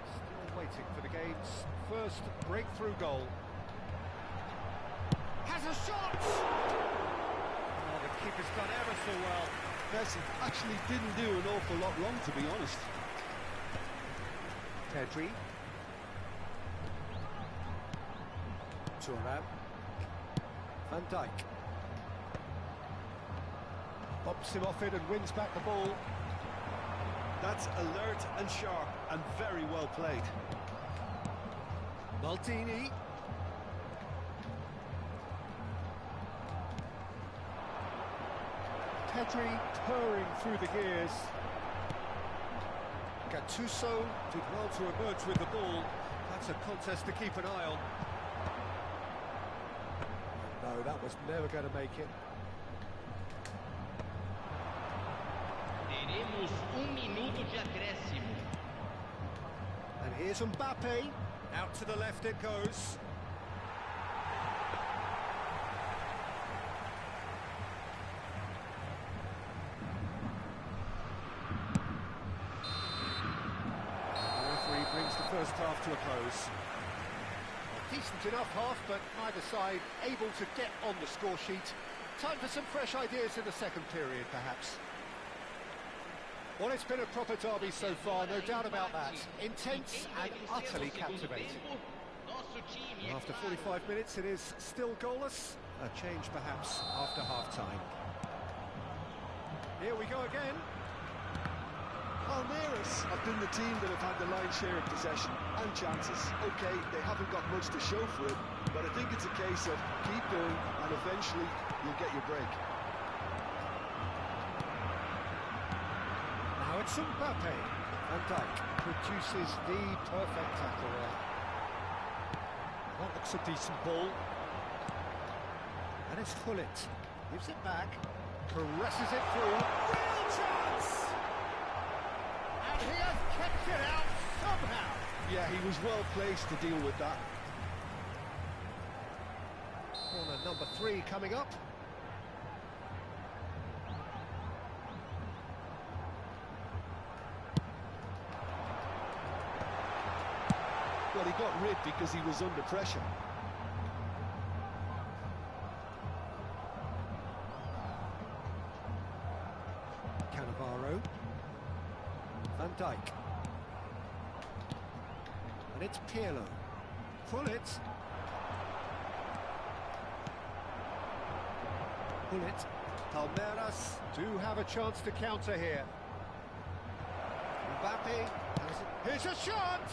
Still waiting for the game's first breakthrough goal. Has a shot! Oh, the keeper's done ever so well. Messi actually didn't do an awful lot wrong, to be honest. Pedri. Thuram. Van Dijk. Bops him off it and wins back the ball. That's alert and sharp and very well played. Maldini. Pedri purring through the gears. Gattuso did well to emerge with the ball. That's a contest to keep an eye on. Oh, no, that was never going to make it. Teremos minuto de acréscimo. And here's Mbappe. Out to the left it goes. first half to a close. A decent enough half, but neither side able to get on the score sheet. Time for some fresh ideas in the second period, perhaps. Well, it's been a proper derby so far, no doubt about that. Intense and utterly captivating. After 45 minutes, it is still goalless. A change, perhaps, after half-time. Here we go again. Palmeiras have been the team that have had the lion's share of possession and chances. OK, they haven't got much to show for it, but I think it's a case of keep going and eventually you'll get your break. Now it's Mbappe. Van Dijk produces the perfect tackle there. That looks a decent ball. And it's Gullit. Gives it back. Caresses it through. Real chance! And he has kept it out somehow. Yeah, he was well placed to deal with that. Corner number 3 coming up. Well, he got rid because he was under pressure. Cannavaro. Van Dijk. And it's Pirlo. Gullit. Gullit. Palmeiras do have a chance to counter here. Mbappe. Here's a chance!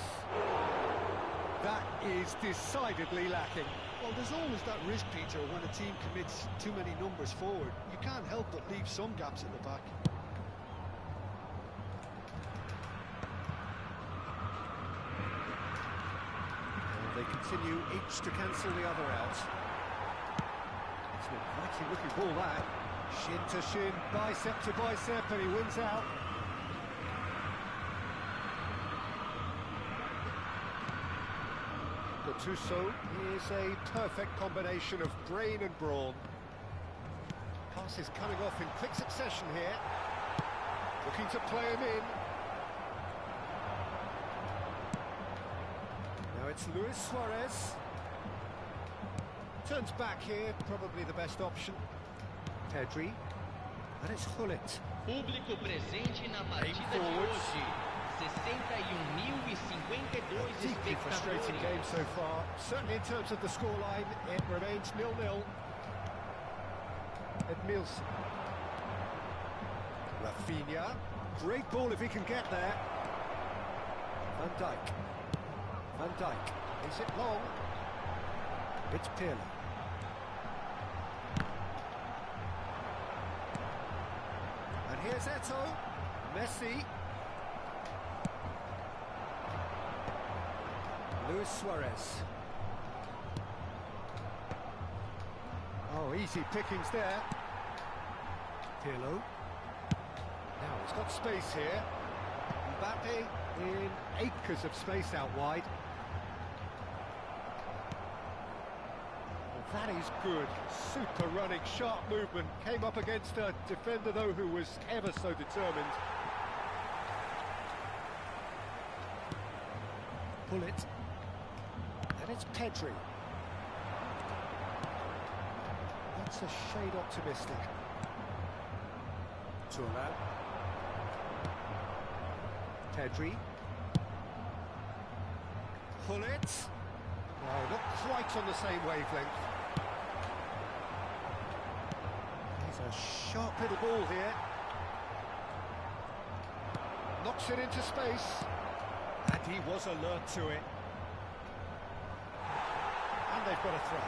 That is decidedly lacking. Well, there's always that risk, Peter, when a team commits too many numbers forward. You can't help but leave some gaps at the back. And they continue each to cancel the other out. It's an inviting looking ball, that. Shin to shin, bicep to bicep, and he wins out. Gattuso is a perfect combination of brain and brawn. Passes coming off in quick succession here. Looking to play him in. Now it's Luis Suarez. Turns back here, probably the best option. Pedri. And it's Gullit. Público presente na partida de hoje. 61.052 Deeply frustrating game so far. Certainly in terms of the scoreline, it remains 0-0. Edmilson. Rafinha. Great ball if he can get there. Van Dijk. Van Dijk. Is it long? It's Pirlo. And here's Eto'o. Messi. Luis Suarez. Oh, easy pickings there. Pirlo. Now he's got space here. Mbappe in acres of space out wide. Well, that is good. Super running, sharp movement. Came up against a defender, though, who was ever so determined. Gullit. And it's Pedri. That's a shade optimistic. Turan. Pedri. Gullit. No, not quite on the same wavelength. He's a sharp little ball here. Knocks it into space. And he was alert to it. And they've got a throw.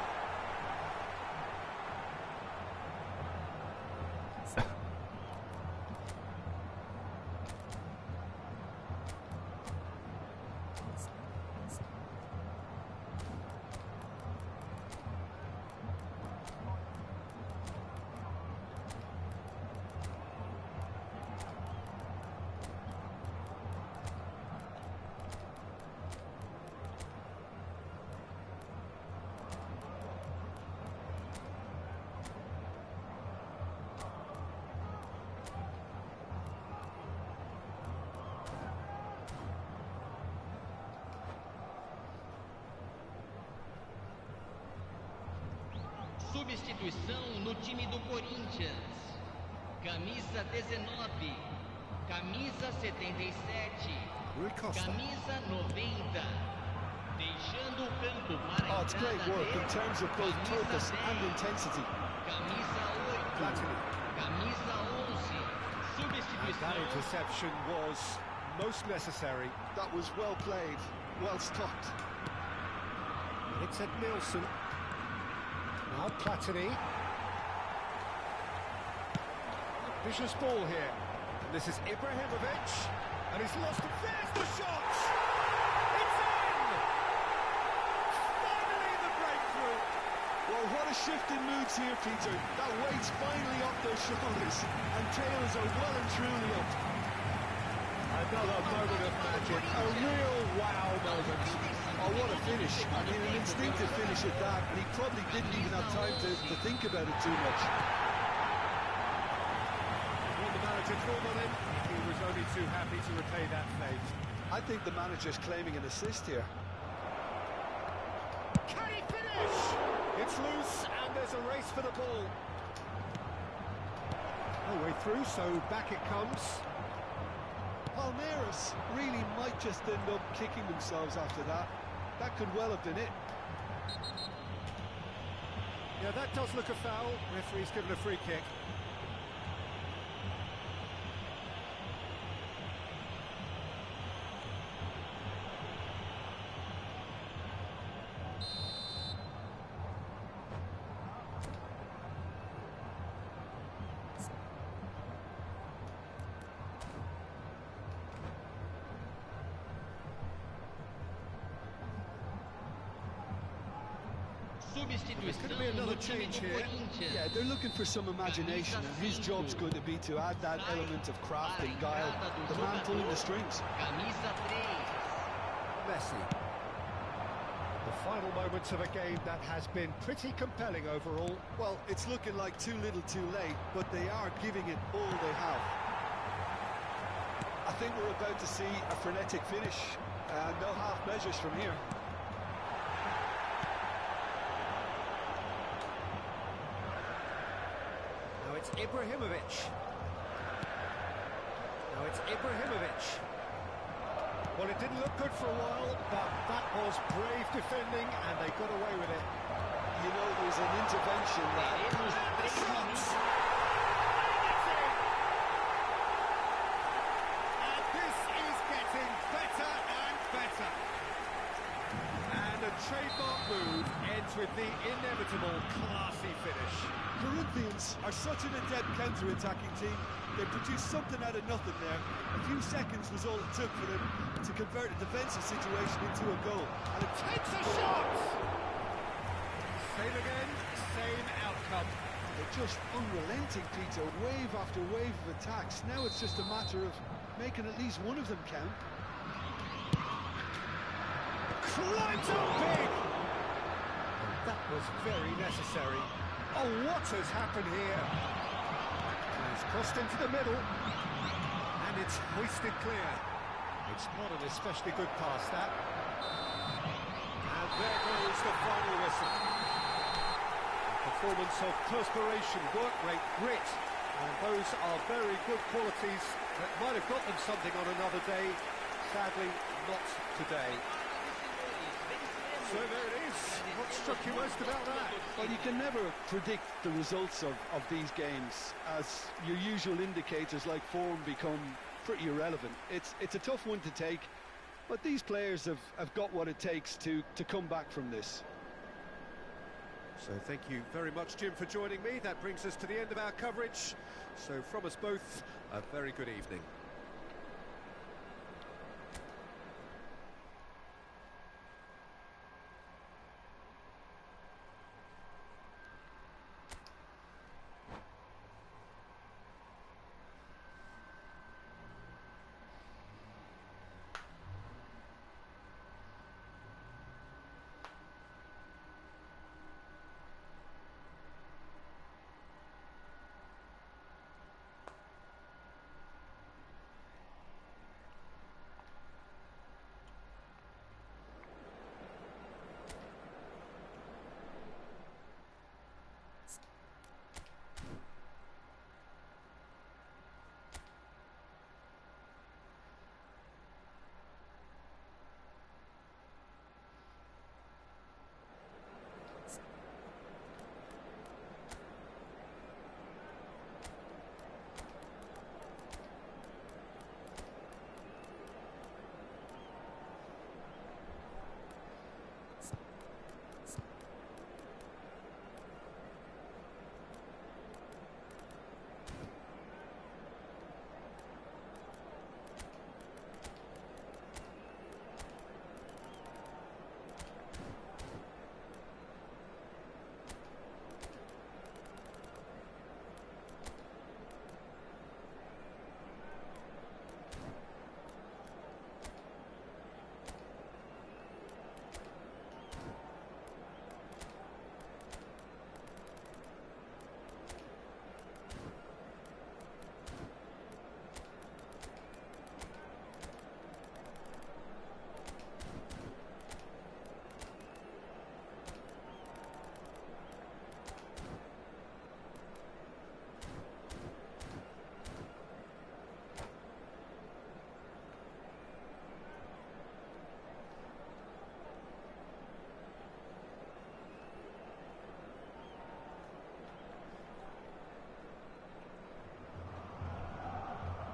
Substituição no time do Corinthians. Camisa 19. Camisa 77. Rui Costa. Camisa 90. Deixando o campo para a Oh, it's great entrada work in de terms of both camisa purpose 10, and intensity. Camisa 8. Platini. Camisa 11. And that Substituição. interception was most necessary. That was well played, well stopped. It's at Nielsen. Now Platini. Vicious ball here. And this is Ibrahimovic. And he's lost it. There's the shot! It's in! Finally the breakthrough! Well, what a shift in moods here, Peter. That weight's finally off their shoulders, and tails are well and truly up. Another moment of magic. A real wow moment. Oh, what a finish. I mean, an instinctive finish at that, and he probably didn't even have time to think about it too much. When the manager called on him, he was only too happy to repay that fate. I think the manager's claiming an assist here. Can he finish? It's loose, and there's a race for the ball. No way through, so back it comes. Palmeiras really might just end up kicking themselves after that. That could well have been it. Yeah, that does look a foul. Referee's given a free kick. Substituição Could be another no time change do here. Corinthians. Yeah, they're looking for some imagination, and his job's going to be to add that element of craft and guile. The man pulling the strings. Camisa 3. Messi. The final moments of a game that has been pretty compelling overall. Well, it's looking like too little too late, but they are giving it all they have. I think we're about to see a frenetic finish. No half measures from here. Now it's Ibrahimovic. Now it's Ibrahimovic. Well, it didn't look good for a while, but that was brave defending, and they got away with it. You know, there's an intervention that... Teremos 3 minutos. And this is getting better and better. And a trademark move ends with the inevitable classy finish. Corinthians are such an adept counter-attacking team. They produced something out of nothing there. A few seconds was all it took for them to convert a defensive situation into a goal. And it takes a shot! Same again, same outcome. They're just unrelenting, Peter. Wave after wave of attacks. Now it's just a matter of making at least one of them count. Climbs up big! And that was very necessary. Oh, what has happened here? He's crossed into the middle, and it's hoisted clear. It's not an especially good pass, that. And there goes the final whistle. A performance of perspiration, work rate, grit, and those are very good qualities that might have got them something on another day. Sadly, not today. So there it is. What struck you most about that? Well, you can never predict the results of these games, as your usual indicators like form become pretty irrelevant. It's a tough one to take, but these players have got what it takes to come back from this. So thank you very much, Jim, for joining me. That brings us to the end of our coverage. So from us both, a very good evening.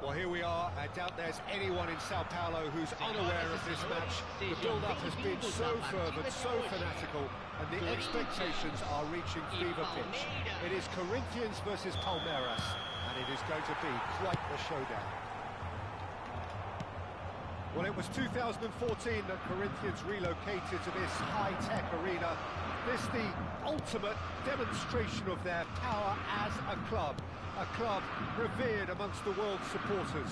Well, here we are. I doubt there's anyone in Sao Paulo who's unaware of this match. The build-up has been so fervent, so fanatical, and the expectations are reaching fever pitch. It is Corinthians versus Palmeiras, and it is going to be quite the showdown. Well, it was 2014 that Corinthians relocated to this high-tech arena. This the ultimate demonstration of their power as a club revered amongst the world's supporters.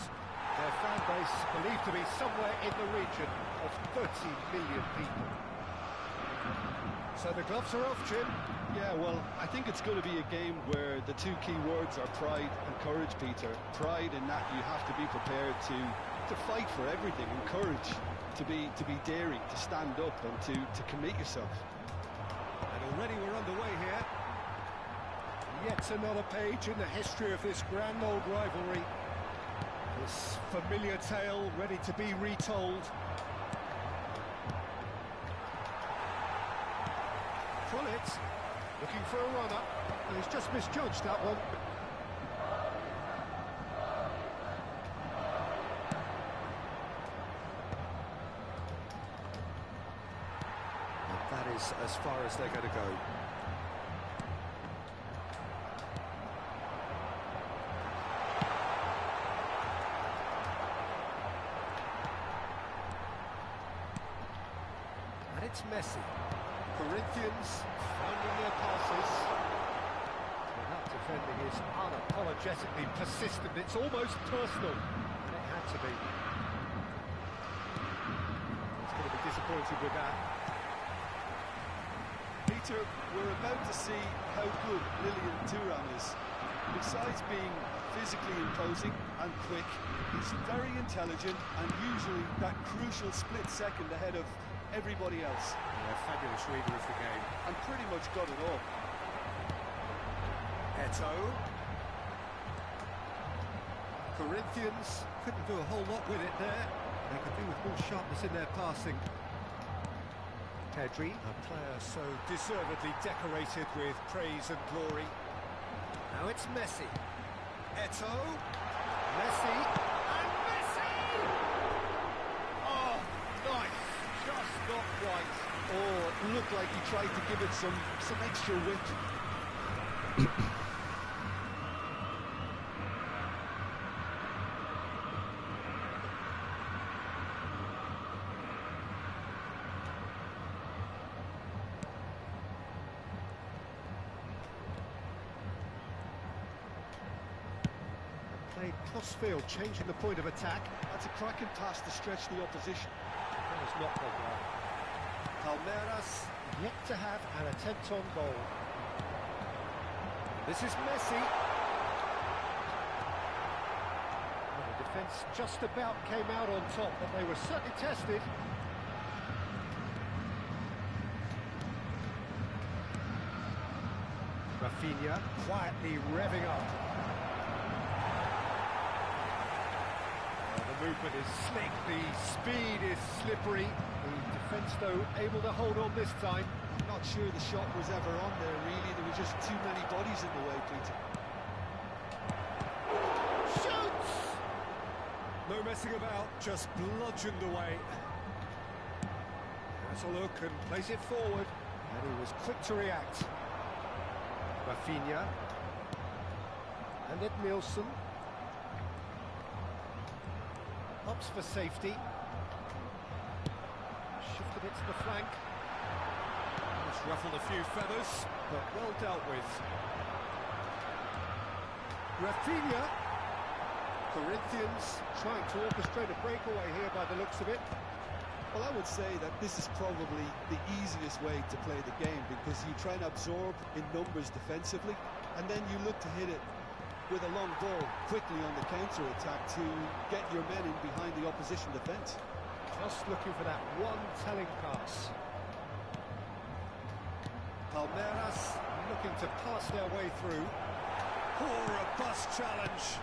Their fan base believed to be somewhere in the region of 30 million people. So the gloves are off, Jim. Yeah, well, I think it's going to be a game where the two key words are pride and courage, Peter. Pride in that you have to be prepared to fight for everything, and courage to be daring, to stand up and to commit yourself. And already we're underway here. Yet another page in the history of this grand old rivalry. This familiar tale ready to be retold. Krullit looking for a runner. And he's just misjudged that one. And that is as far as they're going to go. It's Messi. Corinthians finding their passes. And that defending is unapologetically persistent. It's almost personal. And it had to be. He's going to be disappointed with that. Peter, we're about to see how good Lilian Thuram is. Besides being physically imposing and quick, he's very intelligent and usually that crucial split second ahead of everybody else. Yeah, fabulous reader of the game. And pretty much got it all. Eto. Corinthians couldn't do a whole lot with it there. They could do with more sharpness in their passing. Pedri, a player so deservedly decorated with praise and glory. Now it's Messi. Eto. Messi. And Messi! Oh, nice. Just not quite. Oh, it looked like he tried to give it some extra width. Played cross-field, changing the point of attack. That's a cracking pass to stretch the opposition. That has not gone well. Palmeiras yet to have an attempt on goal. This is Messi. Well, the defence just about came out on top, but they were certainly tested. Rafinha quietly revving up. The movement is slick, the speed is slippery. The defence, though, able to hold on this time. I'm not sure the shot was ever on there, really. There were just too many bodies in the way, Peter. Shoots! No messing about, just bludgeoned away. Has a look and plays it forward. And he was quick to react. Rafinha. And then Nielsen. Ups for safety. Shifted it to the flank. It's ruffled a few feathers, but well dealt with. Rafinha. Corinthians trying to orchestrate a breakaway here by the looks of it. Well, I would say that this is probably the easiest way to play the game, because you try and absorb in numbers defensively, and then you look to hit it with a long ball quickly on the counter-attack to get your men in behind the opposition defence. Just looking for that one telling pass. Palmeiras looking to pass their way through. Poor robust challenge.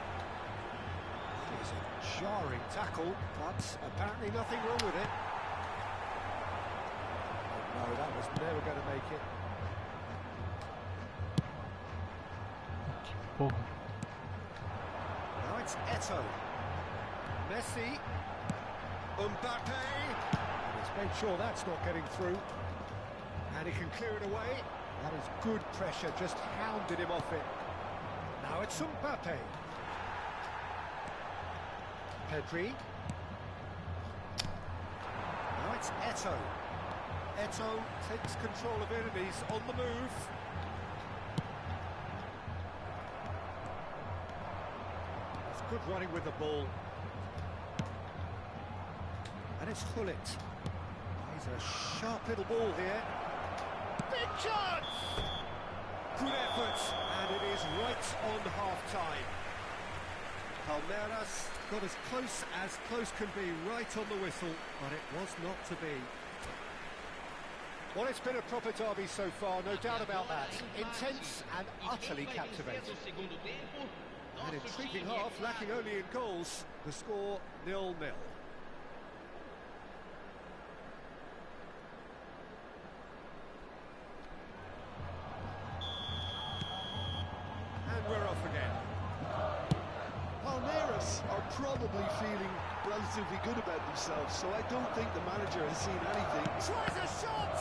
It was a jarring tackle, but apparently nothing wrong with it. Oh, no, that was never going to make it. Porra. Now it's Eto. Messi. Mbappe. And he's made sure that's not getting through. And he can clear it away. That is good pressure, just hounded him off it. Now it's Mbappe. Pedri. Now it's Eto'o. Eto'o takes control of it and he's on the move. That's good running with the ball. And it's Hullet. He's a sharp little ball here. Big chance! Good effort, and it is right on half-time. Palmeiras got as close can be, right on the whistle, but it was not to be. Well, it's been a proper derby so far, no doubt about that. Intense and utterly captivating. An intriguing half, lacking only in goals. The score 0-0. And we're off again. Palmeiras are probably feeling relatively good about themselves, so I don't think the manager has seen anything. Tries a shot!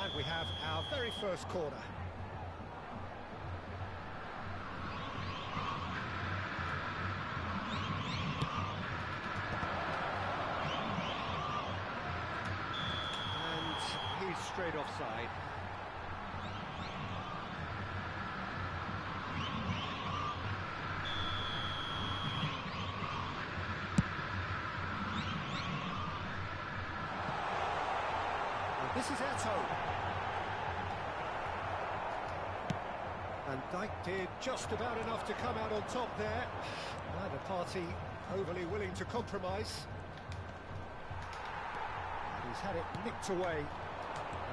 And we have our very first corner. Straight offside. And this is Eto'o. And Dijk did just about enough to come out on top there. Neither party overly willing to compromise. He's had it nicked away.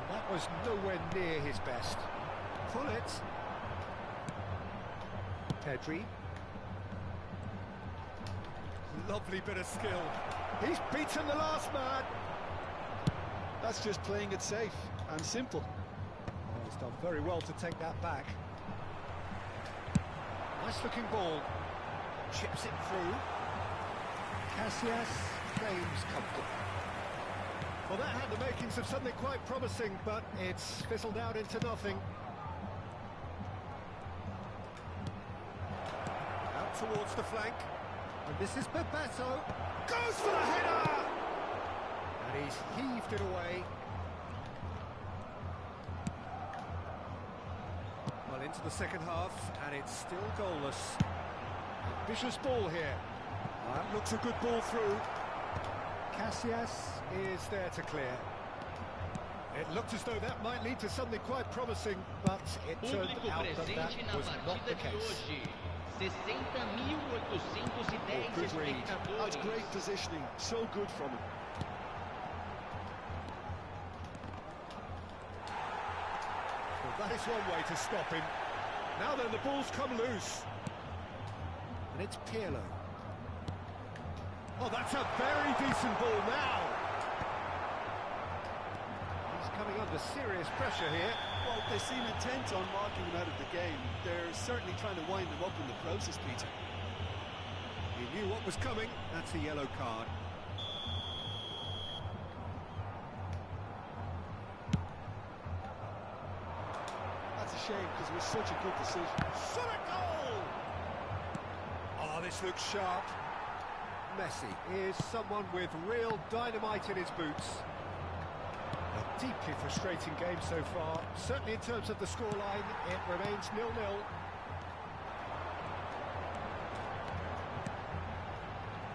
And that was nowhere near his best. Hullet. Pedri. Lovely bit of skill. He's beaten the last man. That's just playing it safe and simple. Oh, he's done very well to take that back. Nice looking ball. Chips it through. Casillas claims comfort. Well, that had the makings of something quite promising, but it's fizzled out into nothing. Out towards the flank. And this is Bebeto. Goes for the header! And he's heaved it away. Well, into the second half, and it's still goalless. Ambitious ball here. That looks a good ball through. Casillas is there to clear. It looked as though that might lead to something quite promising, but it turned out that that was not the case. 60.810 Good read. espectadores. That's great positioning. So good from him. Well, that is one way to stop him. Now then, the ball's come loose. And it's Pirlo. Oh, that's a very decent ball now. He's coming under serious pressure here. Well, they seem intent on marking him out of the game. They're certainly trying to wind him up in the process, Peter. He knew what was coming. That's a yellow card. That's a shame, because it was such a good decision. Shot a goal! Oh, this looks sharp. Messi is someone with real dynamite in his boots. A deeply frustrating game so far. Certainly in terms of the scoreline, it remains 0-0.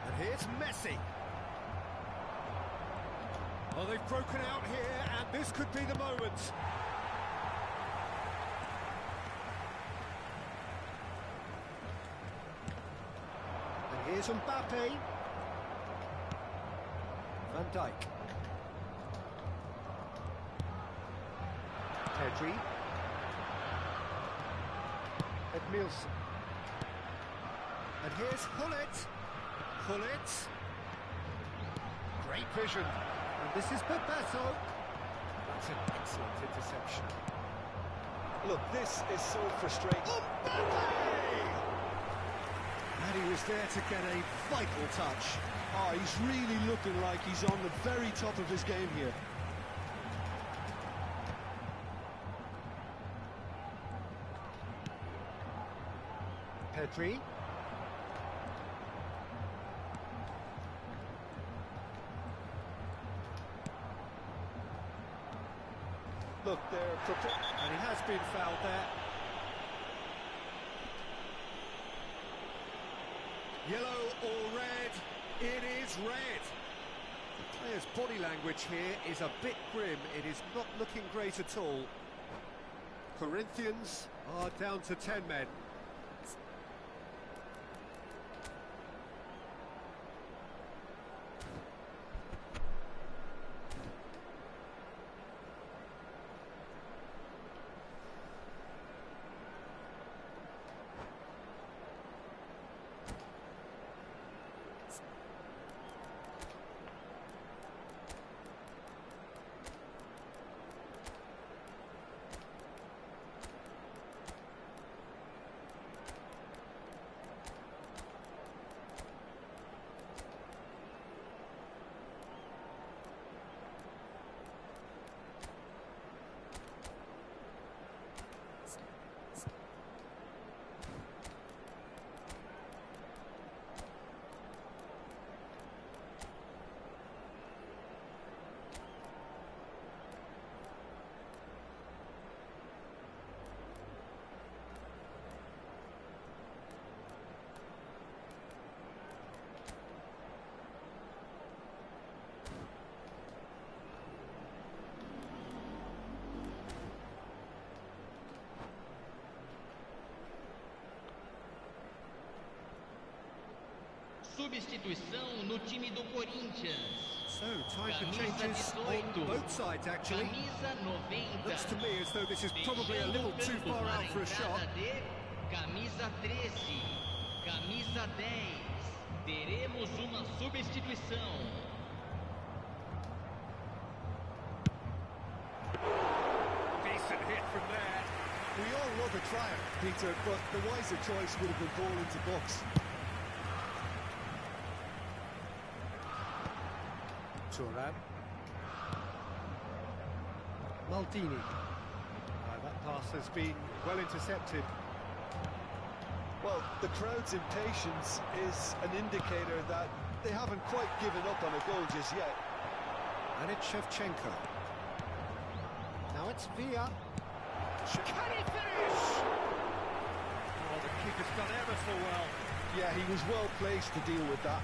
And here's Messi. Oh, they've broken out here, and this could be the moment. And here's Mbappe. Van Dijk. Pedri. Edmilson. And here's Hullet. Hullet. Great vision. And this is Bebeto. That's an excellent interception. Look, this is so frustrating. And he was there to get a vital touch. Oh, he's really looking like he's on the very top of his game here. Pedri. Look, they're prepared. And he has been fouled there. Yellow or red? It is red. The player's body language here is a bit grim. It is not looking great at all. Corinthians are down to 10 men. Substituição no time do Corinthians. So, time for Camisa changes 18. on both sides, actually. Camisa 90. Looks to me as though this is probably a little too far out for a shot. Camisa 13. Camisa 10. Teremos uma substituição. Decent hit from there. We all love a triumph, Peter, but the wiser choice would have been ball into box. Turan. Maldini. That pass has been well intercepted. Well, the crowd's impatience is an indicator that they haven't quite given up on a goal just yet. And it's Shevchenko. Now it's Villa. Can he finish? Oh, the keeper's done ever so well. Yeah, he was well placed to deal with that.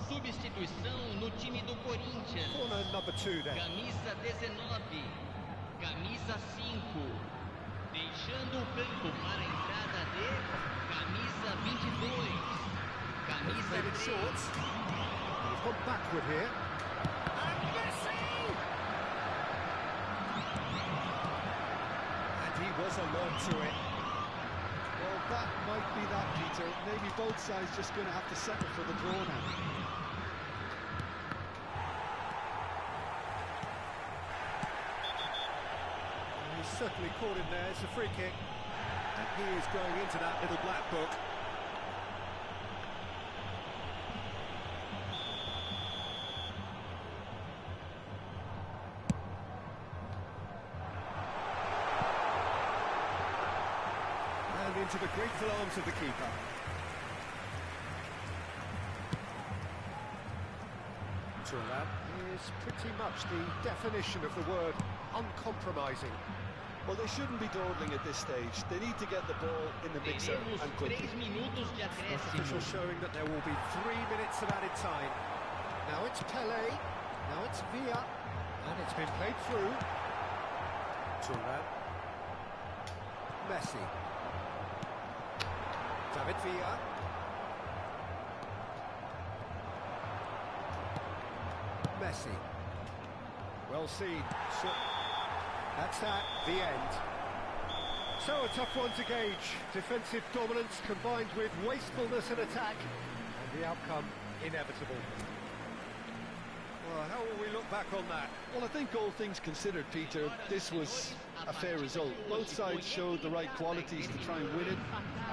Substituição no time do Corinthians. Corner number 2 there. Camisa 19. Camisa 5. Deixando o campo para a entrada de camisa 22. Camisa Made it 3. short. He's gone backward here. And Messi! And he was alert to it. Well, that might be that, Peter. Maybe both sides just going to have to settle for the draw now. He's certainly caught him there. It's a free kick. And he is going into that little black book. And into the grateful arms of the keeper. Turan is pretty much the definition of the word uncompromising. Well, they shouldn't be dawdling at this stage. They need to get the ball in the mixer Teremos and quickly. 3 minutos de Official acréscimo. showing that there will be 3 minutes of added time. Now it's Pele, now it's Villa, And it's been played through. Turan. Messi. David Villa. Messi. Well seen. So, that's that, the end. So a tough one to gauge. Defensive dominance combined with wastefulness in attack. And the outcome inevitable. Well, how will we look back on that? Well, I think all things considered, Peter, this was a fair result. Both sides showed the right qualities to try and win it,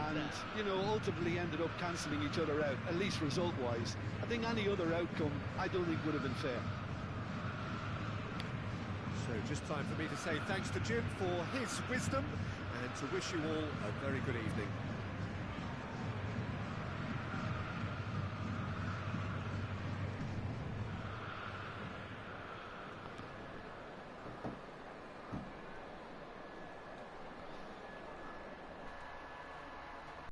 and, you know, ultimately ended up cancelling each other out, at least result-wise. I think any other outcome, I don't think would have been fair. So just time for me to say thanks to Jim for his wisdom, and to wish you all a very good evening.